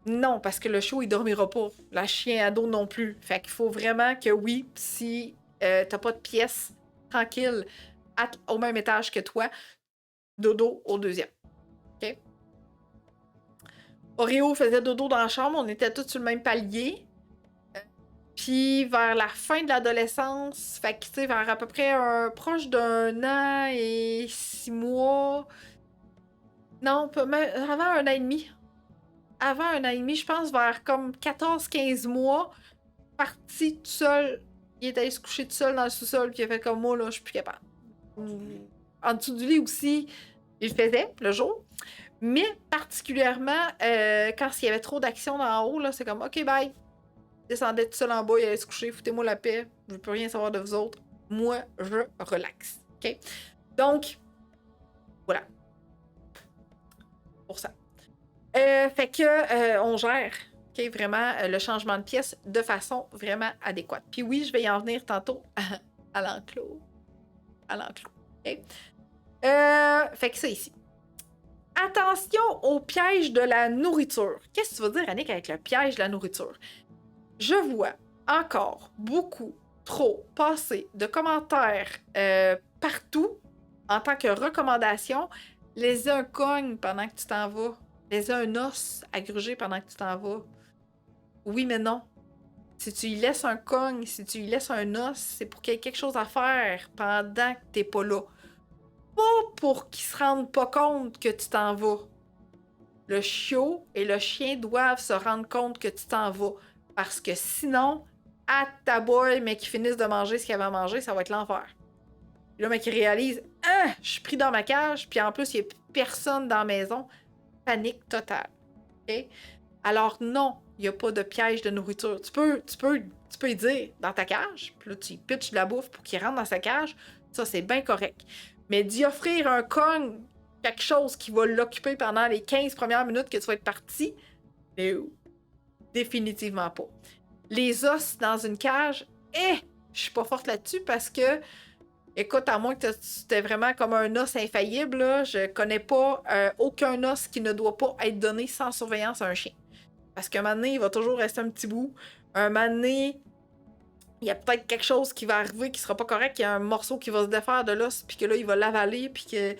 Non, parce que le chiot, il dormira pas. La chien à dos non plus. Fait qu'il faut vraiment que, oui, si t'as pas de pièce tranquille au même étage que toi, dodo au deuxième. OK? Oreo faisait dodo dans la chambre, on était tous sur le même palier. Puis vers la fin de l'adolescence, fait que tu sais, vers à peu près proche d'1 an et 6 mois. Non, avant 1 an et demi. Avant 1 an et demi, je pense vers comme 14-15 mois, parti tout seul. Il est allé se coucher tout seul dans le sous-sol, puis il a fait comme moi, là, je suis plus capable. En dessous du lit aussi, il le faisait le jour. Mais particulièrement, quand il y avait trop d'action d'en haut, là, c'est comme OK, bye. Il descendait tout seul en bas, il allait se coucher, foutez-moi la paix, je veux plus rien savoir de vous autres. Moi, je relaxe. OK? Donc, voilà. Pour ça. Fait que on gère. OK, vraiment, le changement de pièce de façon vraiment adéquate. Puis oui, je vais y en venir tantôt à l'enclos. À l'enclos. OK? Fait que ça ici. Attention au piège de la nourriture. Qu'est-ce que tu veux dire, Annick, avec le piège de la nourriture? Je vois encore beaucoup trop passer de commentaires partout en tant que recommandation. Laissez un cogne pendant que tu t'en vas. Laissez un os à gruger pendant que tu t'en vas. Oui, mais non. Si tu y laisses un cogne, si tu y laisses un os, c'est pour qu'il y ait quelque chose à faire pendant que t'es pas là. Pas pour qu'ils se rendent pas compte que tu t'en vas. le chiot et le chien doivent se rendre compte que tu t'en vas. Parce que sinon, à ta boy, mais qu'ils finissent de manger ce qu'ils avaient à manger, ça va être l'enfer. Puis là, mais qu'ils réalisent, ah, je suis pris dans ma cage, puis en plus, il n'y a personne dans la maison. Panique totale. OK? Alors non, il n'y a pas de piège de nourriture. Tu peux y dire dans ta cage, puis là, tu pitches de la bouffe pour qu'il rentre dans sa cage. Ça, c'est bien correct. Mais d'y offrir un cogne, quelque chose qui va l'occuper pendant les 15 premières minutes que tu vas être parti, définitivement pas. Les os dans une cage, je suis pas forte là-dessus parce que, écoute, à moins que tu aies vraiment comme un os infaillible, là, je connais pas aucun os qui ne doit pas être donné sans surveillance à un chien. Parce qu'un moment donné, il va toujours rester un petit bout. Un moment donné, il y a peut-être quelque chose qui va arriver qui sera pas correct. Il y a un morceau qui va se défaire de l'os, puis que là, il va l'avaler, puis que...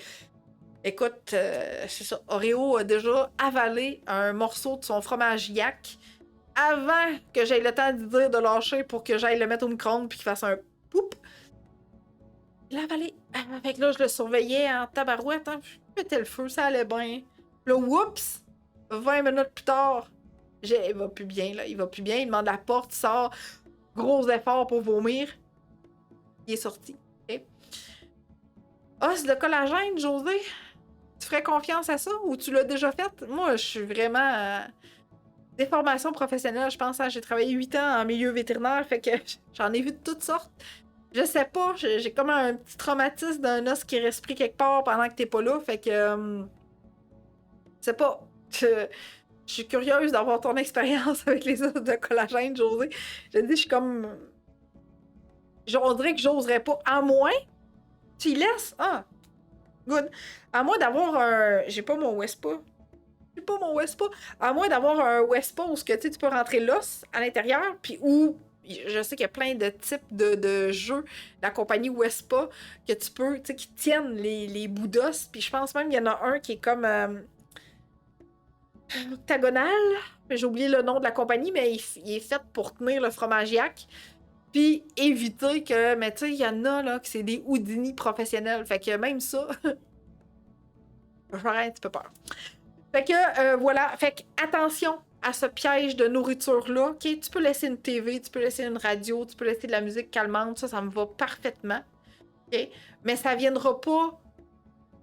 Écoute, c'est ça. Oreo a déjà avalé un morceau de son fromage yak avant que j'aie le temps de dire de lâcher pour que j'aille le mettre au micro-ondes puis qu'il fasse un poup. Il l'a avalé. Fait que là, je le surveillais en tabarouette. Hein. Je pétais le feu, ça allait bien. Là, oups! 20 minutes plus tard, il va plus bien, là. Il va plus bien. Il demande la porte, il sort. Gros effort pour vomir. Il est sorti. Okay? Os de collagène, José? Tu ferais confiance à ça ou tu l'as déjà fait? Moi, je suis vraiment... Des formations professionnelles, je pense. Hein, j'ai travaillé 8 ans en milieu vétérinaire, fait que j'en ai vu de toutes sortes. Je sais pas, j'ai comme un petit traumatisme d'un os qui reste pris quelque part pendant que t'es pas là, fait que... je sais pas. Je suis curieuse d'avoir ton expérience avec les os de collagène, José. Je dis, je suis comme... On dirait que j'oserais pas. À moins... Tu y laisses? Ah! Good. À moins d'avoir un... J'ai pas mon Wespa. À moins d'avoir un Wespa où que, tu peux rentrer l'os à l'intérieur, puis où... Je sais qu'il y a plein de types de jeux de la compagnie Wespa que tu peux, tu sais, qui tiennent les bouts d'os. Puis je pense même qu'il y en a un qui est comme octagonal. J'ai oublié le nom de la compagnie, mais il est fait pour tenir le fromage yak. Puis éviter que... Mais tu sais, il y en a là que c'est des Houdini professionnels. Fait que même ça... J'aurais un petit peu peur. Fait que voilà. Fait que attention à ce piège de nourriture-là. OK? Tu peux laisser une TV, tu peux laisser une radio, tu peux laisser de la musique calmante. Ça me va parfaitement. OK? Mais ça viendra pas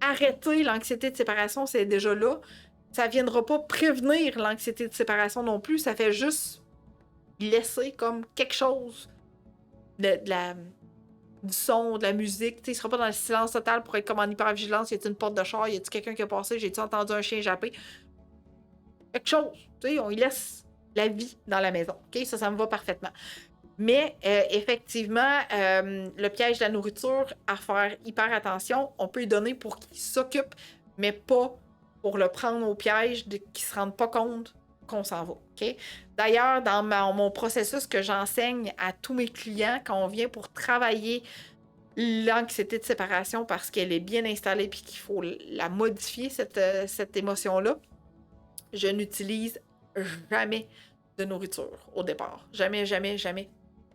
arrêter l'anxiété de séparation, c'est déjà là. Ça viendra pas prévenir l'anxiété de séparation non plus. Ça fait juste laisser comme quelque chose du son, de la musique. T'sais, il sera pas dans le silence total pour être comme en hypervigilance. Y a-t-il une porte de char? Y a-t-il quelqu'un qui a passé? J'ai-tu entendu un chien japper? Quelque chose. T'sais, on y laisse la vie dans la maison. OK? Ça me va parfaitement. Mais effectivement, le piège de la nourriture, à faire hyper attention, on peut lui donner pour qu'il s'occupe, mais pas pour le prendre au piège, qu'il ne se rende pas compte qu'on s'en va. Okay? D'ailleurs, dans mon processus que j'enseigne à tous mes clients, quand on vient pour travailler l'anxiété de séparation parce qu'elle est bien installée et qu'il faut la modifier, cette émotion-là, je n'utilise jamais de nourriture au départ. Jamais, jamais, jamais,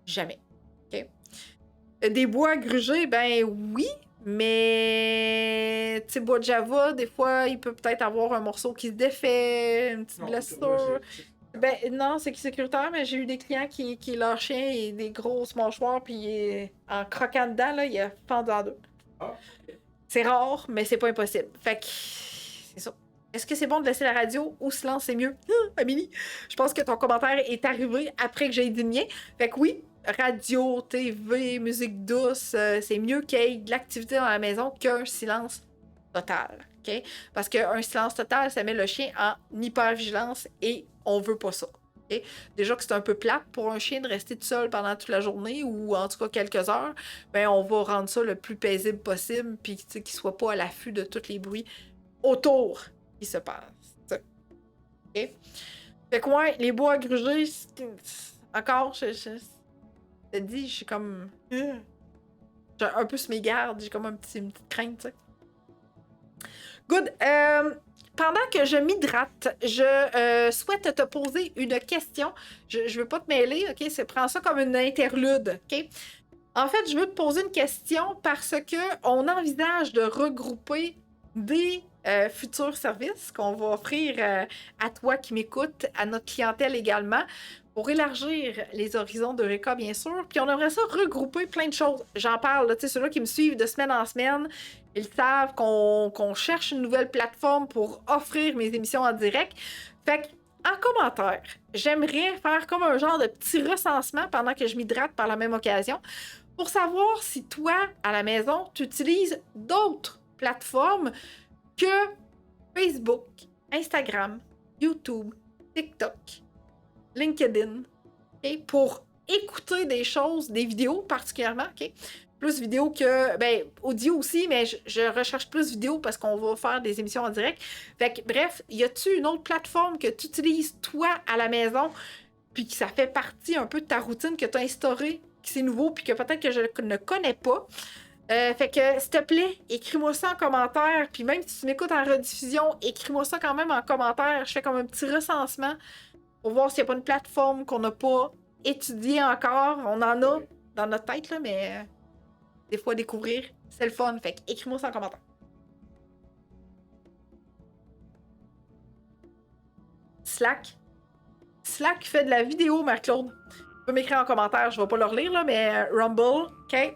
jamais. Okay? Des bois grugés, ben oui, mais tu sais, bois de Java, des fois, il peut peut-être avoir un morceau qui se défait, une petite blessure. Ben non, c'est sécuritaire, mais j'ai eu des clients qui leur chien et des grosses mâchoires, puis en croquant dedans, là, il a fendu en deux. Ah. C'est rare, mais c'est pas impossible. Fait que c'est ça. Est-ce que c'est bon de laisser la radio ou silence, c'est mieux? Amélie, je pense que ton commentaire est arrivé après que j'ai dit le mien. Fait que oui, radio, TV, musique douce, c'est mieux qu'il y ait de l'activité dans la maison qu'un silence total. Okay? Parce qu'un silence total, ça met le chien en hypervigilance et on veut pas ça. Okay? Déjà que c'est un peu plate pour un chien de rester tout seul pendant toute la journée ou en tout cas quelques heures, ben on va rendre ça le plus paisible possible puis qu'il soit pas à l'affût de tous les bruits autour qui se passent. Okay? Fait que ouais, les bois grugés, encore, je te dis, je suis comme... J'ai un peu sur mes gardes, j'ai comme une petite crainte, tu sais. Good. Pendant que je m'hydrate, je souhaite te poser une question. Je veux pas te mêler, OK? Prends ça comme une interlude, OK? En fait, je veux te poser une question parce que on envisage de regrouper des futurs services qu'on va offrir à toi qui m'écoutes, à notre clientèle également, pour élargir les horizons d'Eureka, bien sûr. Puis on aimerait ça regrouper plein de choses. J'en parle, tu sais, ceux-là qui me suivent de semaine en semaine, ils savent qu'on cherche une nouvelle plateforme pour offrir mes émissions en direct. Fait que, en commentaire, j'aimerais faire comme un genre de petit recensement pendant que je m'hydrate par la même occasion pour savoir si toi, à la maison, tu utilises d'autres plateformes que Facebook, Instagram, YouTube, TikTok, LinkedIn, okay, pour écouter des choses, des vidéos particulièrement, okay? Plus vidéo que, ben, audio aussi, mais je recherche plus vidéo parce qu'on va faire des émissions en direct. Fait que, bref, y a-tu une autre plateforme que tu utilises, toi, à la maison, puis que ça fait partie un peu de ta routine que tu as instaurée, que c'est nouveau, puis que peut-être que je ne connais pas? Fait que, s'il te plaît, écris-moi ça en commentaire, puis même si tu m'écoutes en rediffusion, écris-moi ça quand même en commentaire. Je fais comme un petit recensement pour voir s'il n'y a pas une plateforme qu'on n'a pas étudiée encore. On en a dans notre tête, là, mais des fois, découvrir, c'est le fun. Fait que écris-moi ça en commentaire. Slack. Slack fait de la vidéo, Marc-Claude. Tu peux m'écrire en commentaire, je vais pas le relire, là, mais Rumble, OK?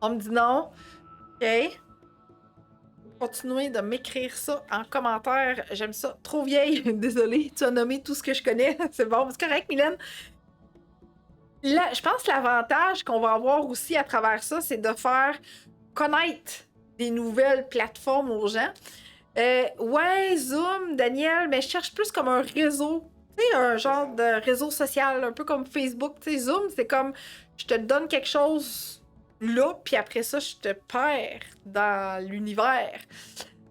On me dit non. OK? Continuez de m'écrire ça en commentaire. J'aime ça. Trop vieille. Désolée, tu as nommé tout ce que je connais. C'est bon, c'est correct, Mylène. Là, je pense que l'avantage qu'on va avoir aussi à travers ça, c'est de faire connaître des nouvelles plateformes aux gens. Ouais, Zoom, Daniel, mais je cherche plus comme un réseau. Tu sais, un genre de réseau social, un peu comme Facebook. Tu sais, Zoom, c'est comme je te donne quelque chose là, puis après ça, je te perds dans l'univers.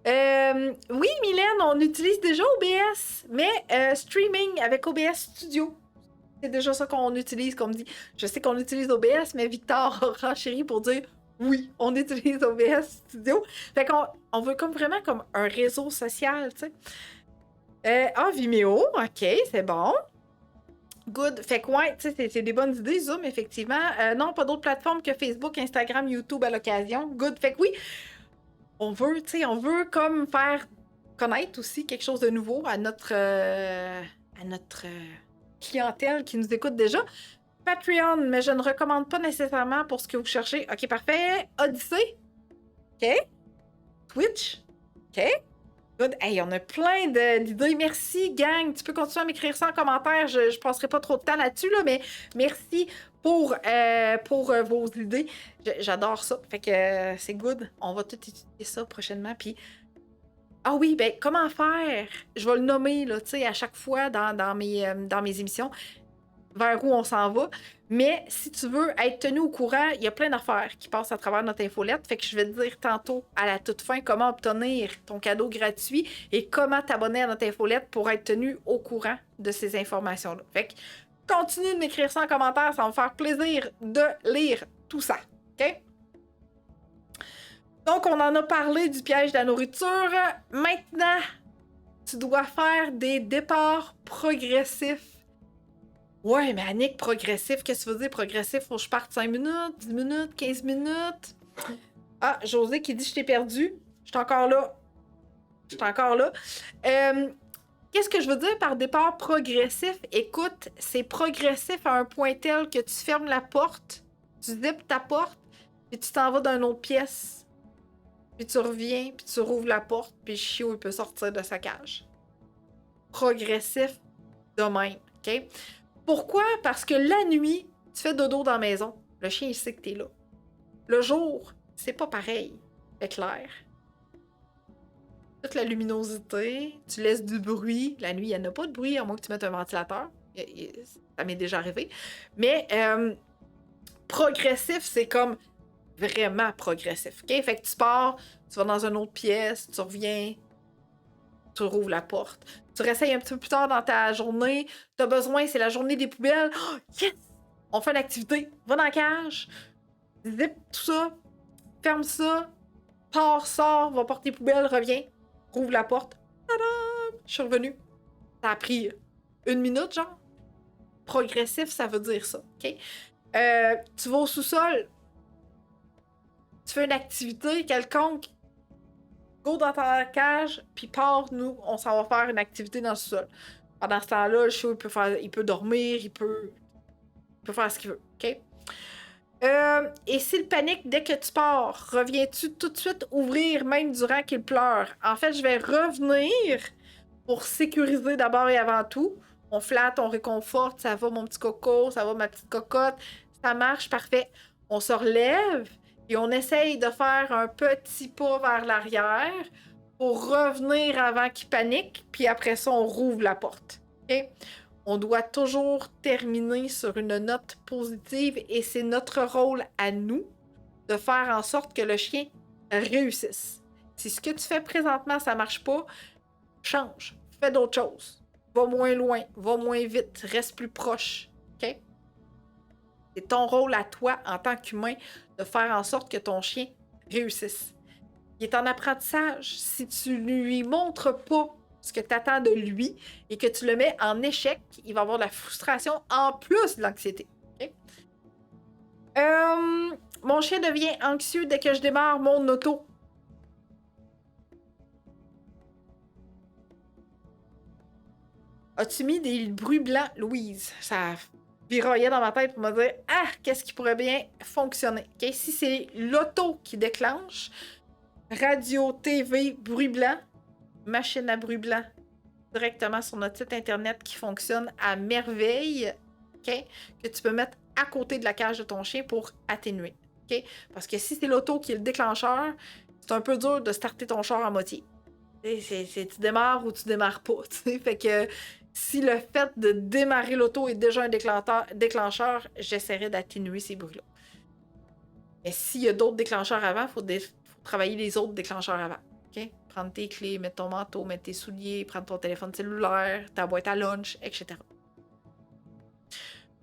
Oui, Mylène, on utilise déjà OBS, mais streaming avec OBS Studio. C'est déjà ça qu'on utilise, comme dit. Je sais qu'on utilise OBS, mais Victor a renchéri pour dire oui, on utilise OBS Studio. Fait qu'on veut comme vraiment comme un réseau social, tu sais. Vimeo, ok, c'est bon. Good. Fait que ouais, tu sais, c'est des bonnes idées, Zoom, effectivement. Non, pas d'autres plateformes que Facebook, Instagram, YouTube à l'occasion. Good. Fait que oui, on veut, tu sais, on veut comme faire connaître aussi quelque chose de nouveau à notre clientèle qui nous écoute déjà. Patreon, mais je ne recommande pas nécessairement pour ce que vous cherchez. OK, parfait. Odyssey. OK. Twitch. OK. Good. Hey, on a plein d'idées. Merci, gang. Tu peux continuer à m'écrire ça en commentaire. Je passerai pas trop de temps là-dessus, là, mais merci pour vos idées. J'adore ça. Fait que c'est good. On va tout étudier ça prochainement. Puis ah oui, ben comment faire? Je vais le nommer là, tu sais, à chaque fois dans mes émissions, vers où on s'en va. Mais si tu veux être tenu au courant, il y a plein d'affaires qui passent à travers notre infolette. Fait que je vais te dire tantôt, à la toute fin, comment obtenir ton cadeau gratuit et comment t'abonner à notre infolette pour être tenu au courant de ces informations-là. Fait que continue de m'écrire ça en commentaire, ça va me faire plaisir de lire tout ça. OK? Donc, on en a parlé du piège de la nourriture. Maintenant, tu dois faire des départs progressifs. Ouais, mais Annick, progressif, qu'est-ce que tu veux dire progressif? Faut que je parte 5 minutes, 10 minutes, 15 minutes? Ah, José qui dit « Je t'ai perdu ». Je suis encore là. Qu'est-ce que je veux dire par départ progressif? Écoute, c'est progressif à un point tel que tu fermes la porte, tu zippes ta porte, puis tu t'en vas dans une autre pièce. Puis tu reviens, puis tu rouvres la porte, puis le chiot, il peut sortir de sa cage. Progressif de même, OK? Pourquoi? Parce que la nuit, tu fais dodo dans la maison. Le chien, il sait que t'es là. Le jour, c'est pas pareil. C'est clair. Toute la luminosité, tu laisses du bruit. La nuit, il n'y en a pas de bruit, à moins que tu mettes un ventilateur. Ça m'est déjà arrivé. Mais progressif, c'est comme vraiment progressif. OK? Fait que tu pars, tu vas dans une autre pièce, tu reviens, tu rouvres la porte. Tu réessayes un petit peu plus tard dans ta journée. Tu as besoin, c'est la journée des poubelles. Oh, yes! On fait une activité. Va dans la cage, zip tout ça, ferme ça, pars, sors, va porter les poubelles, reviens, rouvre la porte. Tadam! Je suis revenue. Ça a pris 1 minute, genre. Progressif, ça veut dire ça. OK? Tu vas au sous-sol. Tu fais une activité quelconque. go dans ta cage, puis pars, nous, on s'en va faire une activité dans le sol. Pendant ce temps-là, le chiot, il peut dormir, il peut faire ce qu'il veut, OK? Et s'il panique dès que tu pars, reviens-tu tout de suite ouvrir, même durant qu'il pleure? En fait, je vais revenir pour sécuriser d'abord et avant tout. On flatte, on réconforte, ça va mon petit coco, ça va ma petite cocotte, ça marche, parfait. On se relève et on essaye de faire un petit pas vers l'arrière pour revenir avant qu'il panique, puis après ça, on rouvre la porte. OK? On doit toujours terminer sur une note positive et c'est notre rôle à nous de faire en sorte que le chien réussisse. Si ce que tu fais présentement, ça marche pas, change, fais d'autres choses. Va moins loin, va moins vite, reste plus proche. OK? C'est ton rôle à toi, en tant qu'humain, de faire en sorte que ton chien réussisse. Il est en apprentissage. Si tu lui montres pas ce que tu attends de lui et que tu le mets en échec, il va avoir de la frustration en plus de l'anxiété. Okay? Mon chien devient anxieux dès que je démarre mon auto. As-tu mis des bruits blancs, Louise? Ça viroyait dans ma tête pour me dire « Ah, qu'est-ce qui pourrait bien fonctionner? Okay? » Si c'est l'auto qui déclenche, radio, TV, bruit blanc, machine à bruit blanc directement sur notre site internet qui fonctionne à merveille, okay? Que tu peux mettre à côté de la cage de ton chien pour atténuer. Okay? Parce que si c'est l'auto qui est le déclencheur, c'est un peu dur de starter ton char à moitié. Tu démarres ou tu démarres pas. T'sais? Fait que si le fait de démarrer l'auto est déjà un déclencheur, j'essaierai d'atténuer ces bruits-là. Mais s'il y a d'autres déclencheurs avant, il faut travailler les autres déclencheurs avant. Okay? Prendre tes clés, mettre ton manteau, mettre tes souliers, prendre ton téléphone cellulaire, ta boîte à lunch, etc.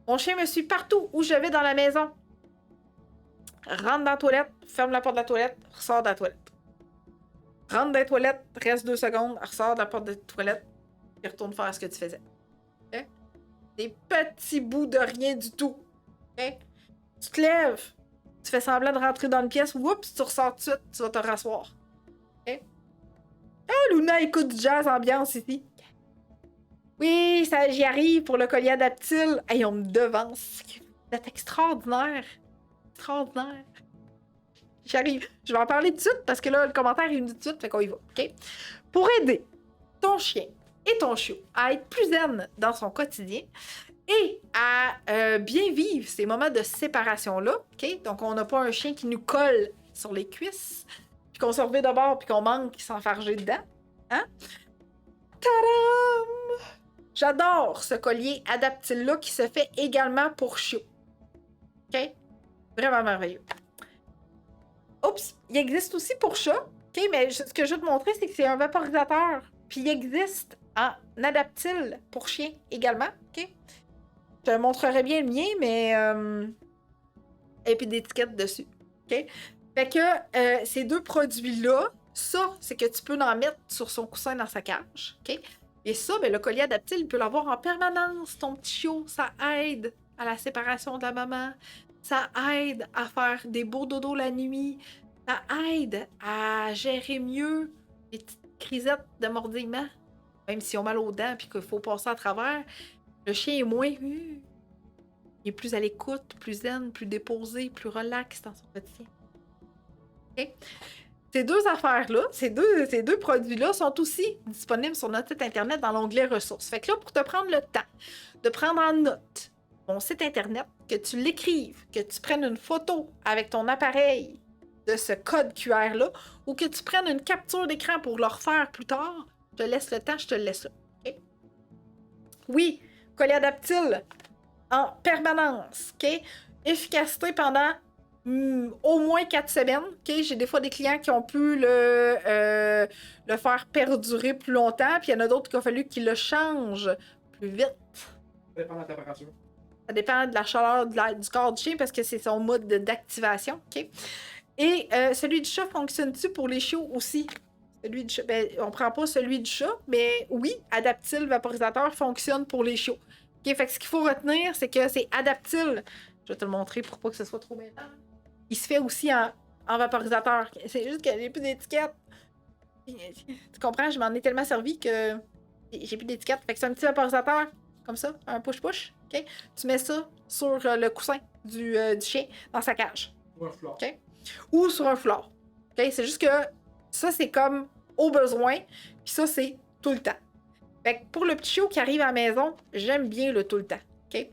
Mon chien me suit partout où je vais dans la maison. Rentre dans la toilette, ferme la porte de la toilette, ressort de la toilette. Rentre dans la toilette, reste 2 secondes, ressort de la porte de la toilette, et retourne faire ce que tu faisais. Okay? Des petits bouts de rien du tout. Okay? Tu te lèves, tu fais semblant de rentrer dans une pièce, oups, tu ressors tout de suite, tu vas te rasseoir. Okay? Ah, Luna écoute du jazz ambiance ici. Oui, ça, j'y arrive pour le collier adaptile. Hey, on me devance. C'est extraordinaire. Extraordinaire. J'arrive. Je vais en parler tout de suite parce que là, le commentaire est venu tout de suite, fait qu'on y va. OK? Pour aider ton chien et ton chiot à être plus zen dans son quotidien et à bien vivre ces moments de séparation-là, OK? Donc, on n'a pas un chien qui nous colle sur les cuisses, puis qu'on se revient de bord, puis qu'on manque s'enfarger dedans. Hein? Tadam! J'adore ce collier adaptile-là qui se fait également pour chiot. OK? Vraiment merveilleux. Oups! Il existe aussi pour chat. OK? Mais ce que je vais te montrer, c'est que c'est un vaporisateur. Puis il existe en adaptile pour chien également. OK? Je te montrerai bien le mien, mais... Et puis d'étiquettes dessus. OK? Fait que ces deux produits-là, ça, c'est que tu peux en mettre sur son coussin dans sa cage. OK? Et ça, ben, le collier adaptile, il peut l'avoir en permanence, ton petit chiot. Ça aide à la séparation de la maman. Ça aide à faire des beaux dodos la nuit. Ça aide à gérer mieux les petites crisettes de mordillement. Même s'ils ont mal aux dents et qu'il faut passer à travers, le chien est moins... Il est plus à l'écoute, plus zen, plus déposé, plus relax dans son quotidien. OK? Ces deux affaires-là, ces deux produits-là sont aussi disponibles sur notre site internet dans l'onglet ressources. Fait que là, pour te prendre le temps de prendre en note mon site internet, que tu l'écrives, que tu prennes une photo avec ton appareil de ce code QR-là, ou que tu prennes une capture d'écran pour le refaire plus tard, je te laisse le temps, je te le laisse là. Okay? Oui, collier adaptile en permanence. Okay? Efficacité pendant au moins 4 semaines. Okay? J'ai des fois des clients qui ont pu le faire perdurer plus longtemps, puis il y en a d'autres qui ont fallu qu'ils le changent plus vite. Ça dépend de la température. Ça dépend de la chaleur du corps du chien parce que c'est son mode d'activation. Okay? Et celui du chat fonctionne-tu pour les chiots aussi? Celui du chat, ben, on prend pas celui du chat, mais oui, adaptile vaporisateur fonctionne pour les chiots. Okay? Fait que ce qu'il faut retenir, c'est que c'est adaptile. Je vais te le montrer pour pas que ce soit trop méchant. Il se fait aussi en vaporisateur. C'est juste qu'il n'y a plus d'étiquette. Tu comprends? Je m'en ai tellement servi que j'ai plus d'étiquette. Fait que c'est un petit vaporisateur, comme ça, un push-push. OK? Tu mets ça sur le coussin du chien dans sa cage. Ou un fleur. OK? Ou sur un foulard. OK? C'est juste que ça, c'est comme au besoin, puis ça, c'est tout le temps. Fait que pour le petit chiot qui arrive à la maison, j'aime bien le tout le temps. OK?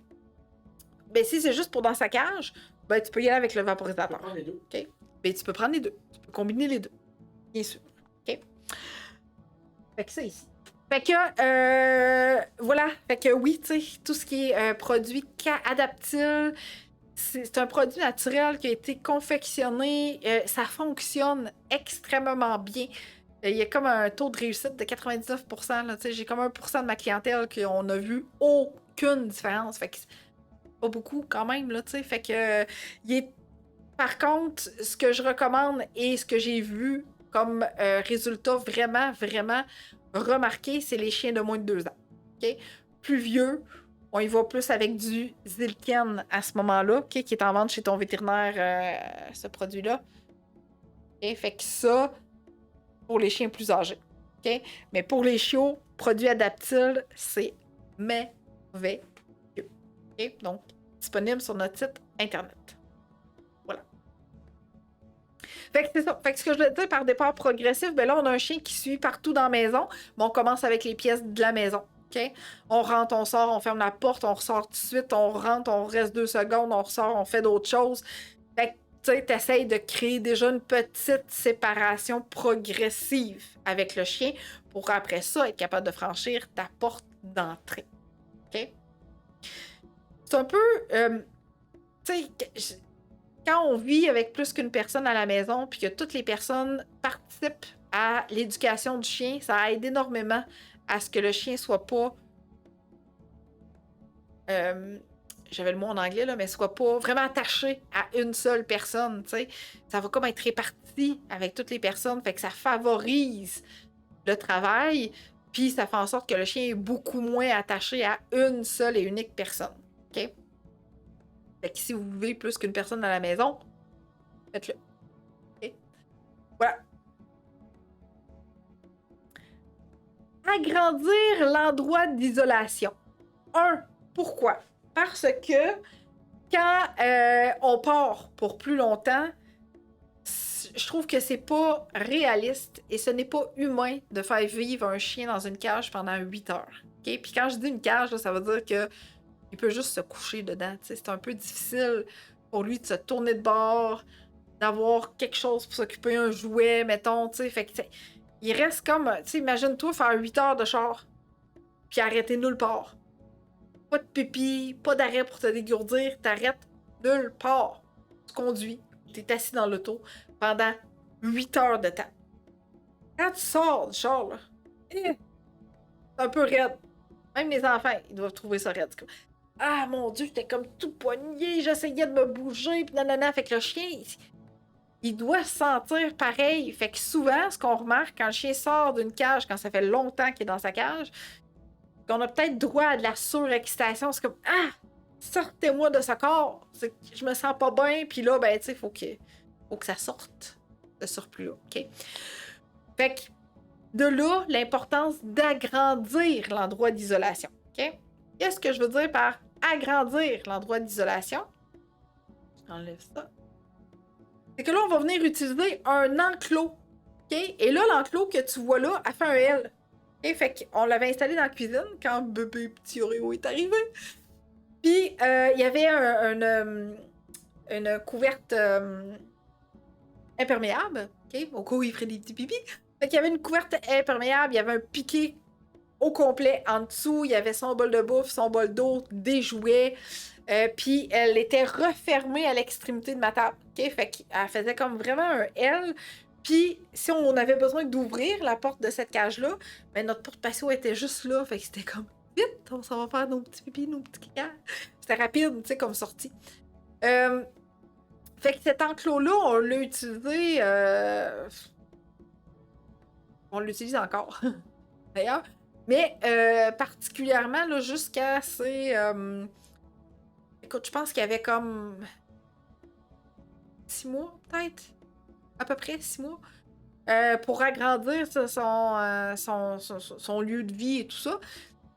Ben, si c'est juste pour dans sa cage, ben, tu peux y aller avec le Tu peux vaporisateur. prendre les deux. OK? Ben, tu peux prendre les deux. Tu peux combiner les deux. Bien sûr. OK? Fait que ça ici. Fait que, voilà. Fait que oui, tu sais, tout ce qui est produit Adaptil, c'est un produit naturel qui a été confectionné. Ça fonctionne extrêmement bien. Il y a comme un taux de réussite de 99%. Là, j'ai comme 1% de ma clientèle qu'on a vu aucune différence. Fait que c'est pas beaucoup quand même. Là, fait que, par contre, ce que je recommande et ce que j'ai vu comme résultat vraiment, vraiment remarqué, c'est les chiens de moins de 2 ans. Okay? Plus vieux, on y va plus avec du Zilken à ce moment-là, okay? Qui est en vente chez ton vétérinaire, ce produit-là. Okay? Fait que ça, pour les chiens plus âgés. Okay? Mais pour les chiots, produit Adaptil, c'est merveilleux. Okay? Donc, disponible sur notre site Internet. Voilà. Fait que c'est ça. Fait que ce que je veux dire par départ progressif, ben là, on a un chien qui suit partout dans la maison, mais on commence avec les pièces de la maison. OK? On rentre, on sort, on ferme la porte, on ressort tout de suite, on rentre, on reste 2 secondes, on ressort, on fait d'autres choses. Fait que, tu sais, t'essayes de créer déjà une petite séparation progressive avec le chien pour après ça être capable de franchir ta porte d'entrée. OK? C'est un peu... tu sais... Quand on vit avec plus qu'une personne à la maison, puis que toutes les personnes participent à l'éducation du chien, ça aide énormément à ce que le chien soit pas... j'avais le mot en anglais, là, mais soit pas vraiment attaché à une seule personne, tu sais. Ça va comme être réparti avec toutes les personnes, fait que ça favorise le travail, puis ça fait en sorte que le chien est beaucoup moins attaché à une seule et unique personne, OK? Fait que si vous vivez plus qu'une personne dans la maison, faites-le. Okay? Voilà. Agrandir l'endroit d'isolation. Pourquoi? Parce que quand on part pour plus longtemps, je trouve que c'est pas réaliste et ce n'est pas humain de faire vivre un chien dans une cage pendant 8 heures. Okay? Puis quand je dis une cage, là, ça veut dire que il peut juste se coucher dedans. T'sais. C'est un peu difficile pour lui de se tourner de bord, d'avoir quelque chose pour s'occuper, un jouet, mettons. Fait que, il reste comme... Imagine-toi faire 8 heures de char, puis arrêter nulle part. Pas de pipi, pas d'arrêt pour te dégourdir, t'arrêtes nulle part. Tu conduis, t'es assis dans l'auto pendant 8 heures de temps. Quand tu sors du char, là, c'est un peu raide. Même les enfants, ils doivent trouver ça raide. Ah mon Dieu, j'étais comme tout poigné, j'essayais de me bouger, puis nanana. Fait que le chien, il doit se sentir pareil. Fait que souvent, ce qu'on remarque quand le chien sort d'une cage, quand ça fait longtemps qu'il est dans sa cage, qu'on a peut-être droit à de la surexcitation. C'est comme ah, sortez-moi de ce corps. Je me sens pas bien, puis là, ben, tu sais, faut que ça sorte, ce surplus-là. OK? Fait que de là, l'importance d'agrandir l'endroit d'isolation. OK? Qu'est-ce que je veux dire par agrandir l'endroit d'isolation? J'enlève ça. C'est que là, on va venir utiliser un enclos. OK? Et là, l'enclos que tu vois là, a fait un L. OK? Fait qu'on l'avait installé dans la cuisine quand bébé petit Oreo est arrivé. Puis, il y avait une couverte imperméable. OK? Au cas où il ferait des petits pipis. Fait qu'il y avait une couverte imperméable, il y avait un piquet au complet en dessous, il y avait son bol de bouffe, son bol d'eau, des jouets, puis elle était refermée à l'extrémité de ma table. Okay? Fait qu'elle faisait comme vraiment un L. Puis si on avait besoin d'ouvrir la porte de cette cage-là, ben notre porte patio était juste là. Fait que c'était comme vite, on s'en va faire nos petits pipis, nos petits caca. C'était rapide, tu sais, comme sortie. Fait que cet enclos-là, on l'a utilisé. On l'utilise encore, d'ailleurs. Mais particulièrement, là, jusqu'à ces... écoute, je pense qu'il y avait comme 6 mois, peut-être. À peu près 6 mois. pour agrandir son lieu de vie et tout ça.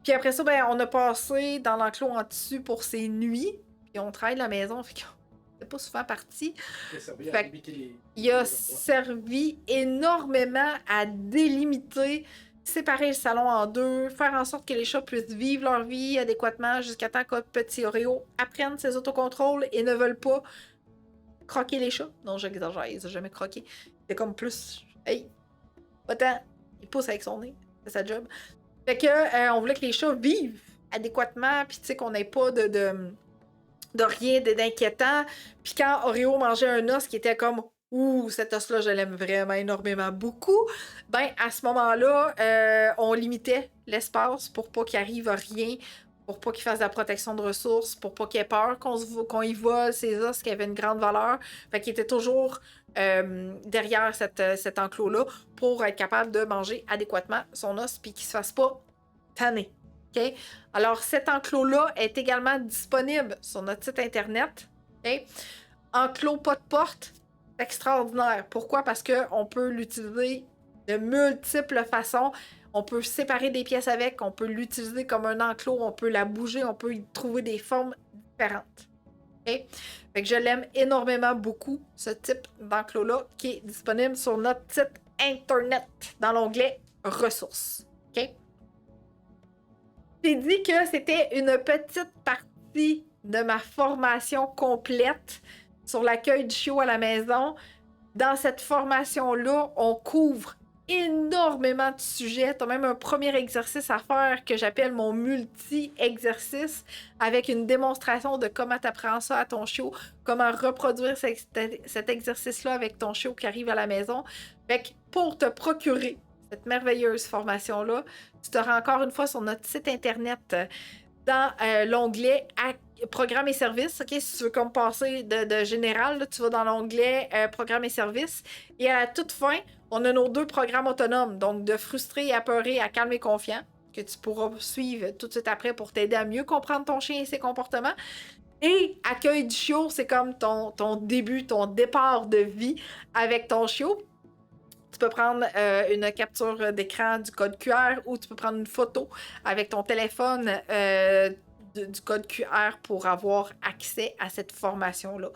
Puis après ça, ben, on a passé dans l'enclos en tissu pour ses nuits. Puis on travaille de la maison, fait qu'on n'est pas souvent parti. Il a servi énormément à délimiter, séparer le salon en deux, faire en sorte que les chats puissent vivre leur vie adéquatement jusqu'à temps que petit Oreo apprenne ses autocontrôles et ne veulent pas croquer les chats. Non, j'exagère, ils n'ont jamais croqué. C'est comme plus, hey, autant, il pousse avec son nez, c'est sa job. Fait que on voulait que les chats vivent adéquatement, puis tu sais qu'on n'ait pas de rien d'inquiétant. Puis quand Oreo mangeait un os qui était comme ouh, cet os-là, je l'aime vraiment énormément beaucoup, ben à ce moment-là, on limitait l'espace pour pas qu'il arrive à rien, pour pas qu'il fasse de la protection de ressources, pour pas qu'il ait peur qu'on y vole ses os qui avaient une grande valeur. Fait qu'il était toujours derrière cet enclos-là pour être capable de manger adéquatement son os puis qu'il se fasse pas tanner. Okay? Alors, cet enclos-là est également disponible sur notre site internet. Okay? Enclos pas de porte, extraordinaire. Pourquoi? Parce qu'on peut l'utiliser de multiples façons. On peut séparer des pièces avec, on peut l'utiliser comme un enclos, on peut la bouger, on peut y trouver des formes différentes. Okay? Fait que je l'aime énormément beaucoup, ce type d'enclos-là, qui est disponible sur notre site internet dans l'onglet ressources. Okay? J'ai dit que c'était une petite partie de ma formation complète sur l'accueil du chiot à la maison. Dans cette formation-là, on couvre énormément de sujets. Tu as même un premier exercice à faire que j'appelle mon multi-exercice avec une démonstration de comment tu apprends ça à ton chiot, comment reproduire cet exercice-là avec ton chiot qui arrive à la maison. Fait que pour te procurer cette merveilleuse formation-là, tu te rends encore une fois sur notre site internet dans l'onglet Programmes et services. Okay? Si tu veux comme passer de général, là, tu vas dans l'onglet Programmes et services. Et à la toute fin, on a nos 2 programmes autonomes. Donc, de frustré et apeuré à calme et confiant, que tu pourras suivre tout de suite après pour t'aider à mieux comprendre ton chien et ses comportements. Et accueil du chiot, c'est comme ton début, ton départ de vie avec ton chiot. Tu peux prendre une capture d'écran du code QR ou tu peux prendre une photo avec ton téléphone du code QR pour avoir accès à cette formation-là.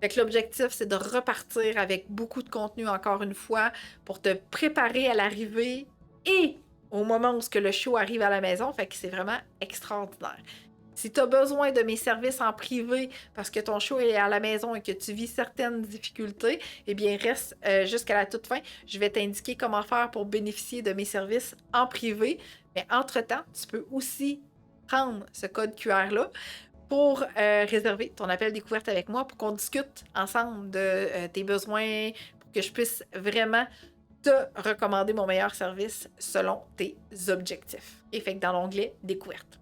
Fait que l'objectif, c'est de repartir avec beaucoup de contenu, encore une fois, pour te préparer à l'arrivée et au moment où le chiot arrive à la maison. Fait que c'est vraiment extraordinaire. Si tu as besoin de mes services en privé parce que ton chiot est à la maison et que tu vis certaines difficultés, eh bien, reste jusqu'à la toute fin. Je vais t'indiquer comment faire pour bénéficier de mes services en privé. Mais entre-temps, tu peux aussi prendre ce code QR-là pour réserver ton appel découverte avec moi pour qu'on discute ensemble de tes besoins, pour que je puisse vraiment te recommander mon meilleur service selon tes objectifs. Et fait que dans l'onglet découverte.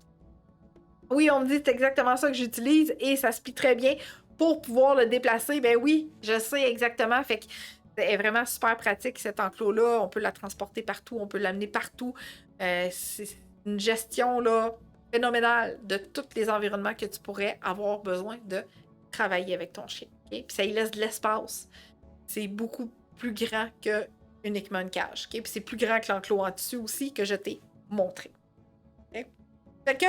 Oui, on me dit c'est exactement ça que j'utilise et ça se plie très bien pour pouvoir le déplacer. Ben oui, je sais exactement. Fait que c'est vraiment super pratique cet enclos-là. On peut la transporter partout, on peut l'amener partout. C'est une gestion là, phénoménale de tous les environnements que tu pourrais avoir besoin de travailler avec ton chien. Okay? Puis ça y laisse de l'espace. C'est beaucoup plus grand que uniquement une cage. Okay? Puis c'est plus grand que l'enclos en tissu aussi que je t'ai montré. Okay? Fait que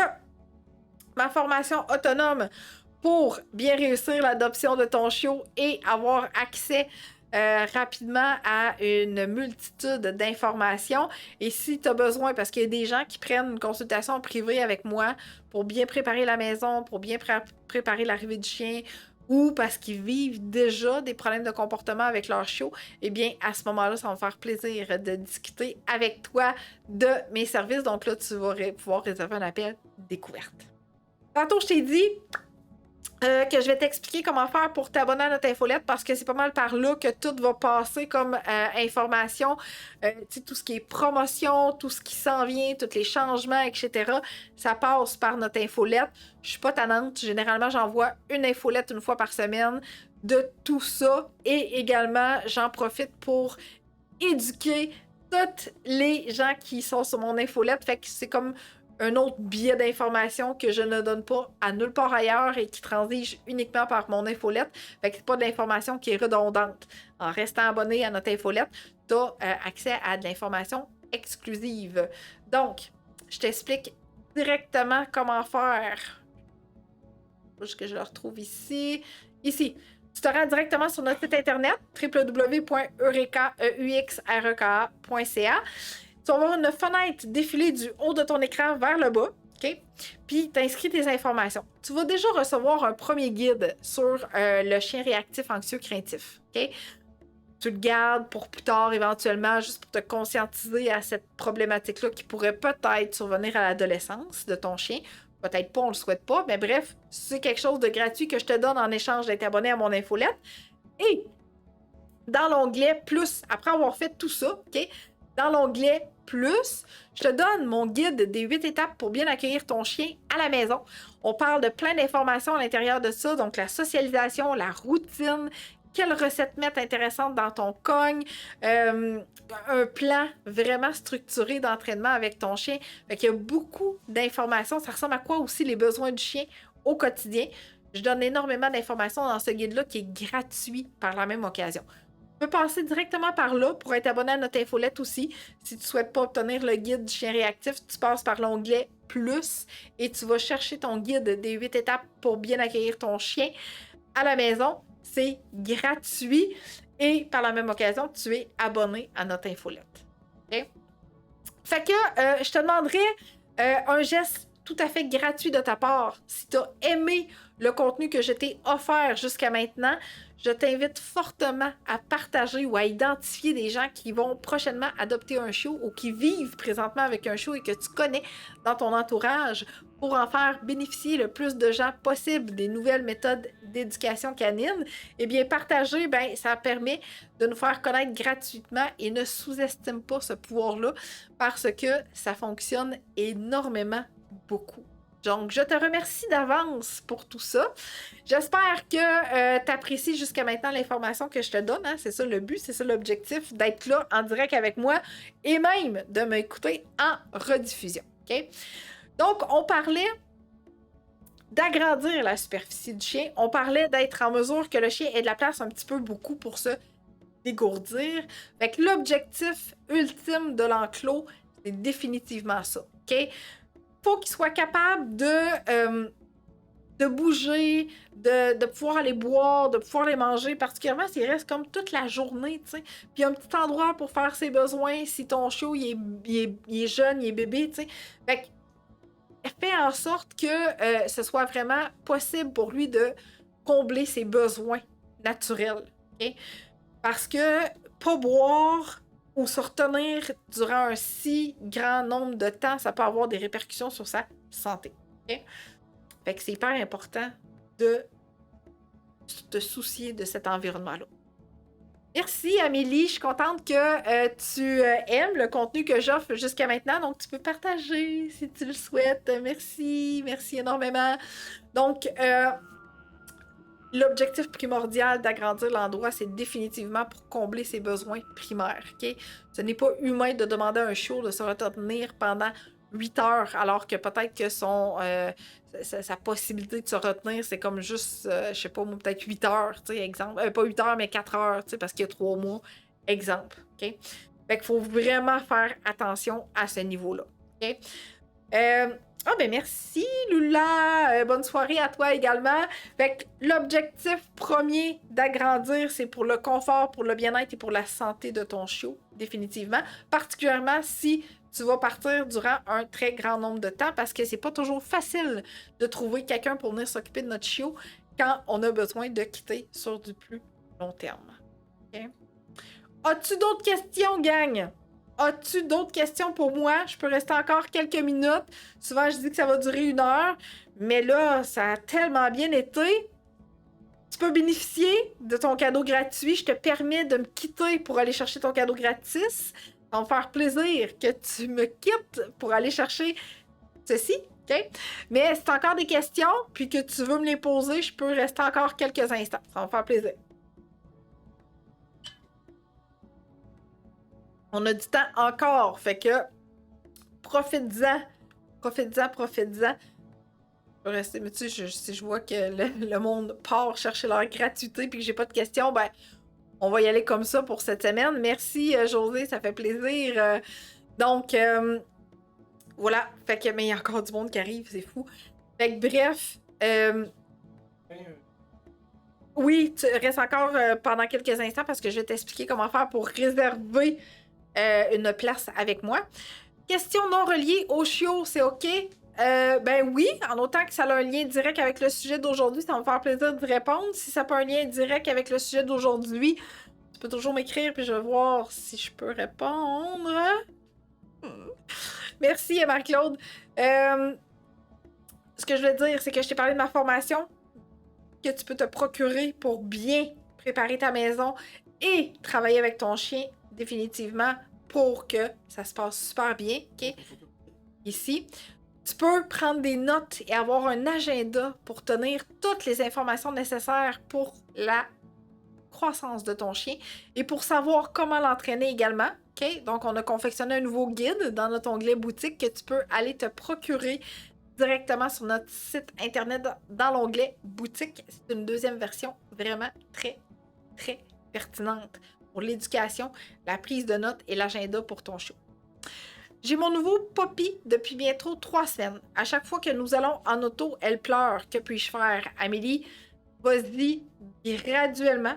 ma formation autonome pour bien réussir l'adoption de ton chiot et avoir accès rapidement à une multitude d'informations. Et si tu as besoin, parce qu'il y a des gens qui prennent une consultation privée avec moi pour bien préparer la maison, pour bien préparer l'arrivée du chien, ou parce qu'ils vivent déjà des problèmes de comportement avec leur chiot, eh bien, à ce moment-là, ça va me faire plaisir de discuter avec toi de mes services. Donc là, tu vas pouvoir réserver un appel découverte. Tantôt, je t'ai dit que je vais t'expliquer comment faire pour t'abonner à notre infolette parce que c'est pas mal par là que tout va passer comme information. Tout ce qui est promotion, tout ce qui s'en vient, tous les changements, etc. Ça passe par notre infolette. Je suis pas tannante. Généralement, j'envoie une infolette une fois par semaine de tout ça. Et également, j'en profite pour éduquer toutes les gens qui sont sur mon infolette. Fait que c'est comme un autre billet d'information que je ne donne pas à nulle part ailleurs et qui transige uniquement par mon infolette. Fait que c'est pas de l'information qui est redondante. En restant abonné à notre infolette, tu as accès à de l'information exclusive. Donc, je t'explique directement comment faire. Faut juste que je le retrouve ici. Ici. Tu te rends directement sur notre site internet www.eureka.ca. Tu vas avoir une fenêtre défilée du haut de ton écran vers le bas. OK? Puis, tu inscris tes informations. Tu vas déjà recevoir un premier guide sur le chien réactif anxieux craintif. OK? Tu le gardes pour plus tard, éventuellement, juste pour te conscientiser à cette problématique-là qui pourrait peut-être survenir à l'adolescence de ton chien. Peut-être pas, on le souhaite pas, mais bref, c'est quelque chose de gratuit que je te donne en échange d'être abonné à mon infolette. Et dans l'onglet Plus, après avoir fait tout ça, OK? Dans l'onglet Plus, je te donne mon guide des 8 étapes pour bien accueillir ton chien à la maison. On parle de plein d'informations à l'intérieur de ça, donc la socialisation, la routine, quelle recette mettre intéressante dans ton cogne, un plan vraiment structuré d'entraînement avec ton chien. Fait qu'il y a beaucoup d'informations. Ça ressemble à quoi aussi les besoins du chien au quotidien. Je donne énormément d'informations dans ce guide-là qui est gratuit par la même occasion. Tu peux passer directement par là pour être abonné à notre infolette aussi. Si tu ne souhaites pas obtenir le guide du chien réactif, tu passes par l'onglet Plus et tu vas chercher ton guide des 8 étapes pour bien accueillir ton chien à la maison. C'est gratuit et par la même occasion, tu es abonné à notre infolette. Okay? Fait que je te demanderais un geste tout à fait gratuit de ta part. Si tu as aimé le contenu que je t'ai offert jusqu'à maintenant, je t'invite fortement à partager ou à identifier des gens qui vont prochainement adopter un chiot ou qui vivent présentement avec un chiot et que tu connais dans ton entourage pour en faire bénéficier le plus de gens possible des nouvelles méthodes d'éducation canine. Eh bien, partager, ça permet de nous faire connaître gratuitement et ne sous-estime pas ce pouvoir-là parce que ça fonctionne énormément beaucoup. Donc, je te remercie d'avance pour tout ça. J'espère que tu apprécies jusqu'à maintenant l'information que je te donne. Hein? C'est ça le but, c'est ça l'objectif, d'être là en direct avec moi et même de m'écouter en rediffusion. OK? Donc, on parlait d'agrandir la superficie du chien. On parlait d'être en mesure que le chien ait de la place un petit peu beaucoup pour se dégourdir. Fait que l'objectif ultime de l'enclos, c'est définitivement ça. OK? Faut qu'il soit capable de bouger, de pouvoir aller boire, de pouvoir aller manger, particulièrement s'il reste comme toute la journée, tu sais. Puis un petit endroit pour faire ses besoins si ton chiot, il est jeune, il est bébé, tu sais. Fait que fais en sorte que ce soit vraiment possible pour lui de combler ses besoins naturels, OK? Parce que pas boire ou se retenir durant un si grand nombre de temps, ça peut avoir des répercussions sur sa santé. Okay? Fait que c'est hyper important de te soucier de cet environnement-là. Merci Amélie, je suis contente que tu aimes le contenu que j'offre jusqu'à maintenant, donc tu peux partager si tu le souhaites. Merci énormément. Donc, l'objectif primordial d'agrandir l'endroit, c'est définitivement pour combler ses besoins primaires. Okay? Ce n'est pas humain de demander à un chiot de se retenir pendant 8 heures, alors que peut-être que sa possibilité de se retenir, c'est comme juste, je sais pas, peut-être 8 heures, tu sais, exemple. Pas 8 heures, mais 4 heures, tu sais, parce qu'il y a 3 mois, exemple. OK? Fait qu'il faut vraiment faire attention à ce niveau-là. OK? Merci, Lula. Bonne soirée à toi également. Fait que l'objectif premier d'agrandir, c'est pour le confort, pour le bien-être et pour la santé de ton chiot, définitivement. Particulièrement si tu vas partir durant un très grand nombre de temps parce que c'est pas toujours facile de trouver quelqu'un pour venir s'occuper de notre chiot quand on a besoin de quitter sur du plus long terme. Okay? As-tu d'autres questions, gang? As-tu d'autres questions pour moi? Je peux rester encore quelques minutes. Souvent, je dis que ça va durer 1 heure. Mais là, ça a tellement bien été. Tu peux bénéficier de ton cadeau gratuit. Je te permets de me quitter pour aller chercher ton cadeau gratis. Ça va me faire plaisir que tu me quittes pour aller chercher ceci. OK? Mais si tu as encore des questions puis que tu veux me les poser, je peux rester encore quelques instants. Ça va me faire plaisir. On a du temps encore, fait que profite-en Profites-en, profites-en. Je vais rester, mais tu sais, si je vois que le monde part chercher leur gratuité puis que j'ai pas de questions, ben, on va y aller comme ça pour cette semaine. Merci, José, ça fait plaisir. Donc, voilà. Fait que, mais il y a encore du monde qui arrive, c'est fou. Fait que, bref, oui, tu restes encore pendant quelques instants parce que je vais t'expliquer comment faire pour réserver une place avec moi. Question non reliée au chiot, c'est OK? Ben oui, en autant que ça a un lien direct avec le sujet d'aujourd'hui, ça va me faire plaisir de répondre. Si ça n'a pas un lien direct avec le sujet d'aujourd'hui, tu peux toujours m'écrire puis je vais voir si je peux répondre. Merci, Marc-Claude. Ce que je veux dire, c'est que je t'ai parlé de ma formation que tu peux te procurer pour bien préparer ta maison et travailler avec ton chien définitivement pour que ça se passe super bien. OK? Ici. Tu peux prendre des notes et avoir un agenda pour tenir toutes les informations nécessaires pour la croissance de ton chien et pour savoir comment l'entraîner également. OK? Donc, on a confectionné un nouveau guide dans notre onglet boutique que tu peux aller te procurer directement sur notre site internet dans l'onglet boutique. C'est une deuxième version vraiment très, très pertinente pour l'éducation, la prise de notes et l'agenda pour ton chiot. J'ai mon nouveau Poppy depuis bientôt 3 semaines. À chaque fois que nous allons en auto, elle pleure. Que puis-je faire? Amélie, vas-y graduellement.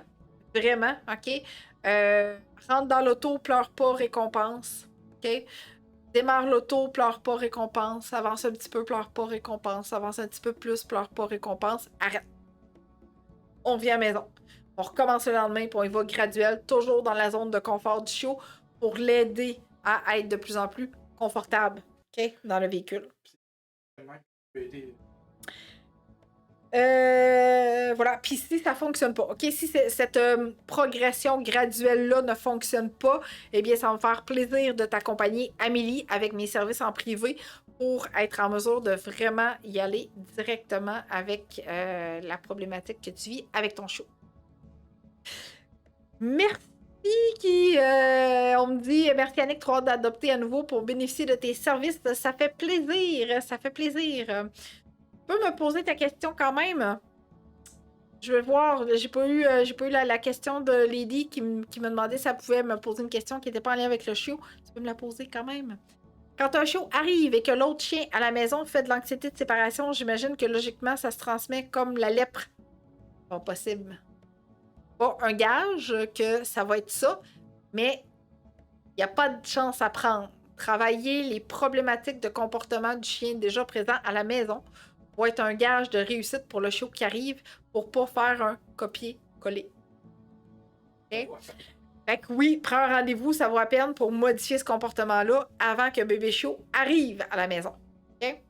Vraiment, OK? Rentre dans l'auto, pleure pas, récompense. OK? Démarre l'auto, pleure pas, récompense. Avance un petit peu, pleure pas, récompense. Avance un petit peu plus, pleure pas, récompense. Arrête. On revient à la maison. On recommence le lendemain, puis on y va graduel, toujours dans la zone de confort du chiot pour l'aider à être de plus en plus confortable, OK, dans le véhicule. Voilà. Puis si ça fonctionne pas, OK, si cette progression graduelle-là ne fonctionne pas, eh bien, ça va me faire plaisir de t'accompagner, Amélie, avec mes services en privé pour être en mesure de vraiment y aller directement avec la problématique que tu vis avec ton chiot. Merci. On me dit merci Annick, trop hâte d'adopter à nouveau pour bénéficier de tes services. Ça fait plaisir. Ça fait plaisir. Tu peux me poser ta question quand même? Je vais voir. J'ai pas eu la question de Lady qui me demandait si elle pouvait me poser une question qui n'était pas en lien avec le chiot. Tu peux me la poser quand même. Quand un chiot arrive et que l'autre chien à la maison fait de l'anxiété de séparation, j'imagine que logiquement ça se transmet comme la lèpre. Pas possible. Pas un gage que ça va être ça, mais il n'y a pas de chance à prendre. Travailler les problématiques de comportement du chien déjà présent à la maison va être un gage de réussite pour le chiot qui arrive pour pas faire un copier-coller. Okay? Fait que oui, prends un rendez-vous, ça vaut la peine pour modifier ce comportement-là avant que bébé chiot arrive à la maison. OK?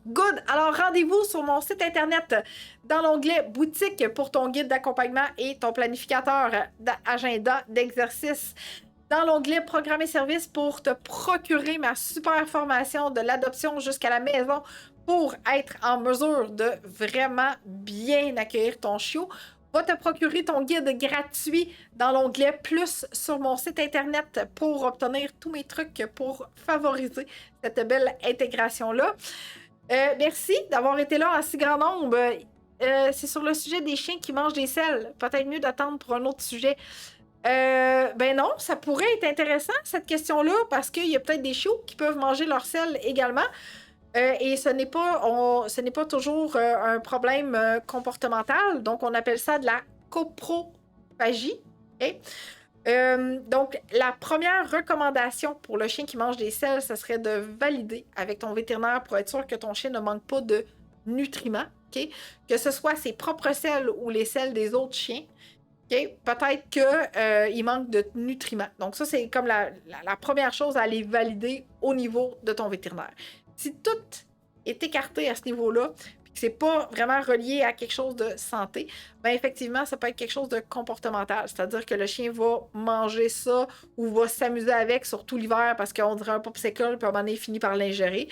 Good! Alors, rendez-vous sur mon site internet dans l'onglet boutique pour ton guide d'accompagnement et ton planificateur d'agenda d'exercice. Dans l'onglet programme et services pour te procurer ma super formation de l'adoption jusqu'à la maison pour être en mesure de vraiment bien accueillir ton chiot. Va te procurer ton guide gratuit dans l'onglet plus sur mon site internet pour obtenir tous mes trucs pour favoriser cette belle intégration-là. Merci d'avoir été là en si grand nombre. C'est sur le sujet des chiens qui mangent des selles. Peut-être mieux d'attendre pour un autre sujet. Ben non, ça pourrait être intéressant, cette question-là, parce qu'il y a peut-être des chiots qui peuvent manger leurs selles également. Et ce n'est pas toujours un problème comportemental. Donc, on appelle ça de la coprophagie. Okay? Donc, la première recommandation pour le chien qui mange des selles, ce serait de valider avec ton vétérinaire pour être sûr que ton chien ne manque pas de nutriments, okay? Que ce soit ses propres selles ou les selles des autres chiens. Okay? Peut-être qu'il manque de nutriments. Donc, ça, c'est comme la première chose à aller valider au niveau de ton vétérinaire. Si tout est écarté à ce niveau-là, c'est pas vraiment relié à quelque chose de santé, bien effectivement, ça peut être quelque chose de comportemental. C'est-à-dire que le chien va manger ça ou va s'amuser avec, surtout l'hiver, parce qu'on dirait un popsicle, puis à un moment donné, il finit par l'ingérer,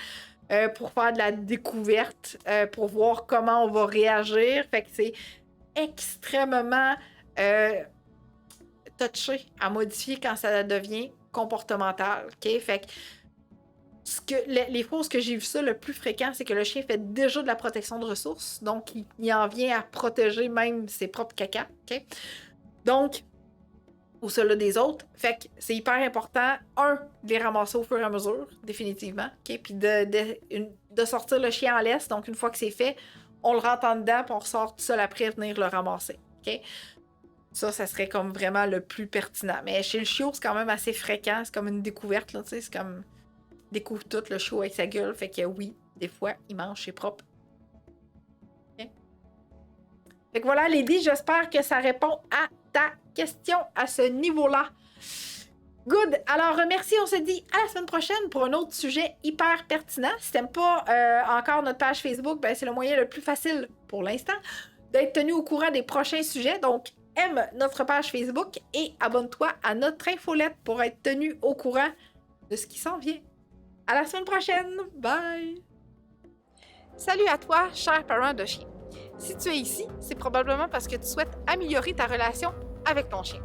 pour faire de la découverte, pour voir comment on va réagir. Fait que c'est extrêmement touché à modifier quand ça devient comportemental. OK? Fait que Les fois où j'ai vu ça le plus fréquent, c'est que le chien fait déjà de la protection de ressources, donc il en vient à protéger même ses propres caca. OK? Donc, ou ceux-là des autres. Fait que c'est hyper important, de les ramasser au fur et à mesure, définitivement. OK? Puis de sortir le chien en laisse. Donc, une fois que c'est fait, on le rentre en dedans, puis on ressort tout seul après venir le ramasser. OK? Ça serait comme vraiment le plus pertinent. Mais chez le chiot, c'est quand même assez fréquent. C'est comme une découverte, là, tu sais. C'est comme... découvre tout, le chiot avec sa gueule. Fait que oui, des fois, il mange chez propre. OK? Fait que voilà, Lady, j'espère que ça répond à ta question à ce niveau-là. Good! Alors, merci, on se dit à la semaine prochaine pour un autre sujet hyper pertinent. Si t'aimes pas encore notre page Facebook, ben c'est le moyen le plus facile pour l'instant d'être tenu au courant des prochains sujets. Donc, aime notre page Facebook et abonne-toi à notre infolette pour être tenu au courant de ce qui s'en vient. À la semaine prochaine! Bye! Salut à toi, cher parent de chien. Si tu es ici, c'est probablement parce que tu souhaites améliorer ta relation avec ton chien.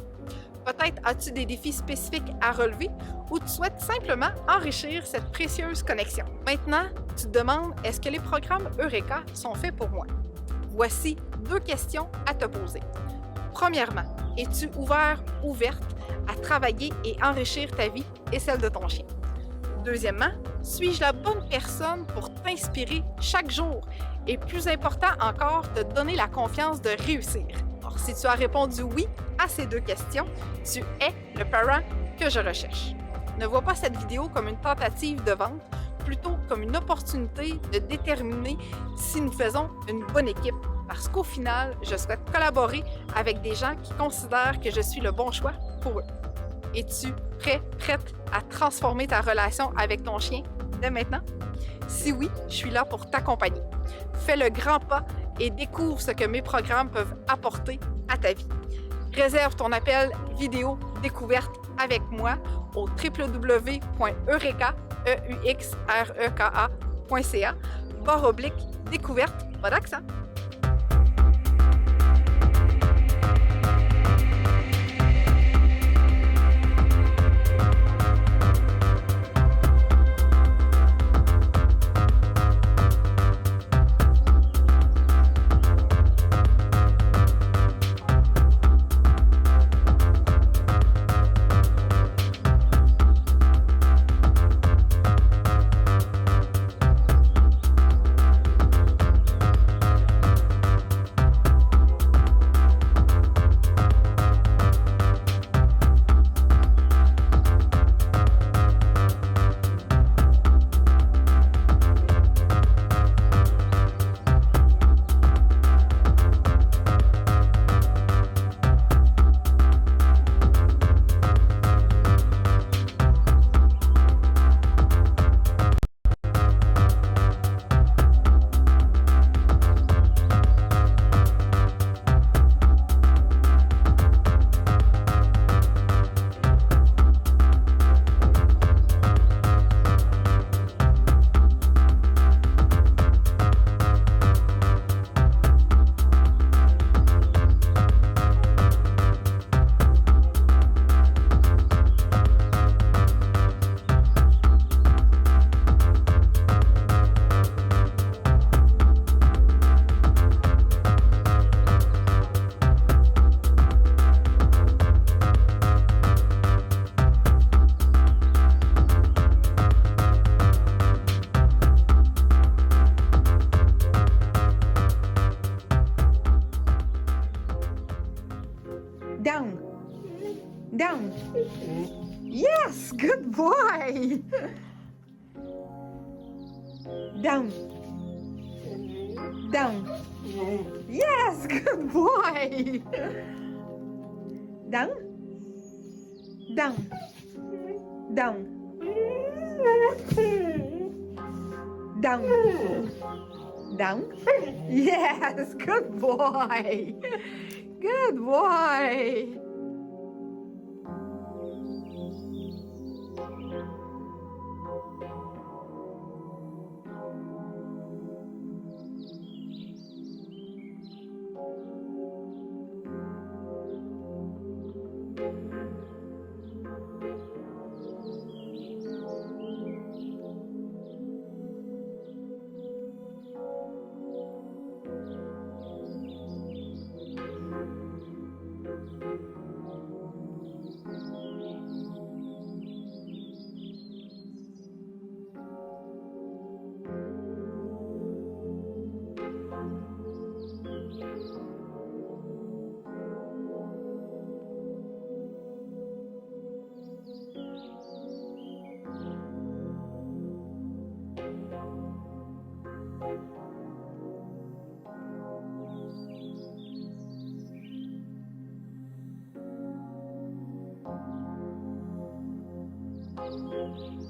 Peut-être as-tu des défis spécifiques à relever ou tu souhaites simplement enrichir cette précieuse connexion. Maintenant, tu te demandes, est-ce que les programmes Eureka sont faits pour moi? Voici 2 questions à te poser. Premièrement, es-tu ouverte à travailler et enrichir ta vie et celle de ton chien? Deuxièmement, suis-je la bonne personne pour t'inspirer chaque jour? Et plus important encore, te donner la confiance de réussir. Alors, si tu as répondu oui à ces 2 questions, tu es le parent que je recherche. Ne vois pas cette vidéo comme une tentative de vente, plutôt comme une opportunité de déterminer si nous faisons une bonne équipe. Parce qu'au final, je souhaite collaborer avec des gens qui considèrent que je suis le bon choix pour eux. Es-tu prête à transformer ta relation avec ton chien dès maintenant? Si oui, je suis là pour t'accompagner. Fais le grand pas et découvre ce que mes programmes peuvent apporter à ta vie. Réserve ton appel vidéo découverte avec moi au www.eureka.ca/découverte, pas d'accent. Down. Down. Yes, good boy. Down. Down. Yes, good boy. Down. Down. Down. Down. Down. Yes, good boy. Good boy. Bye!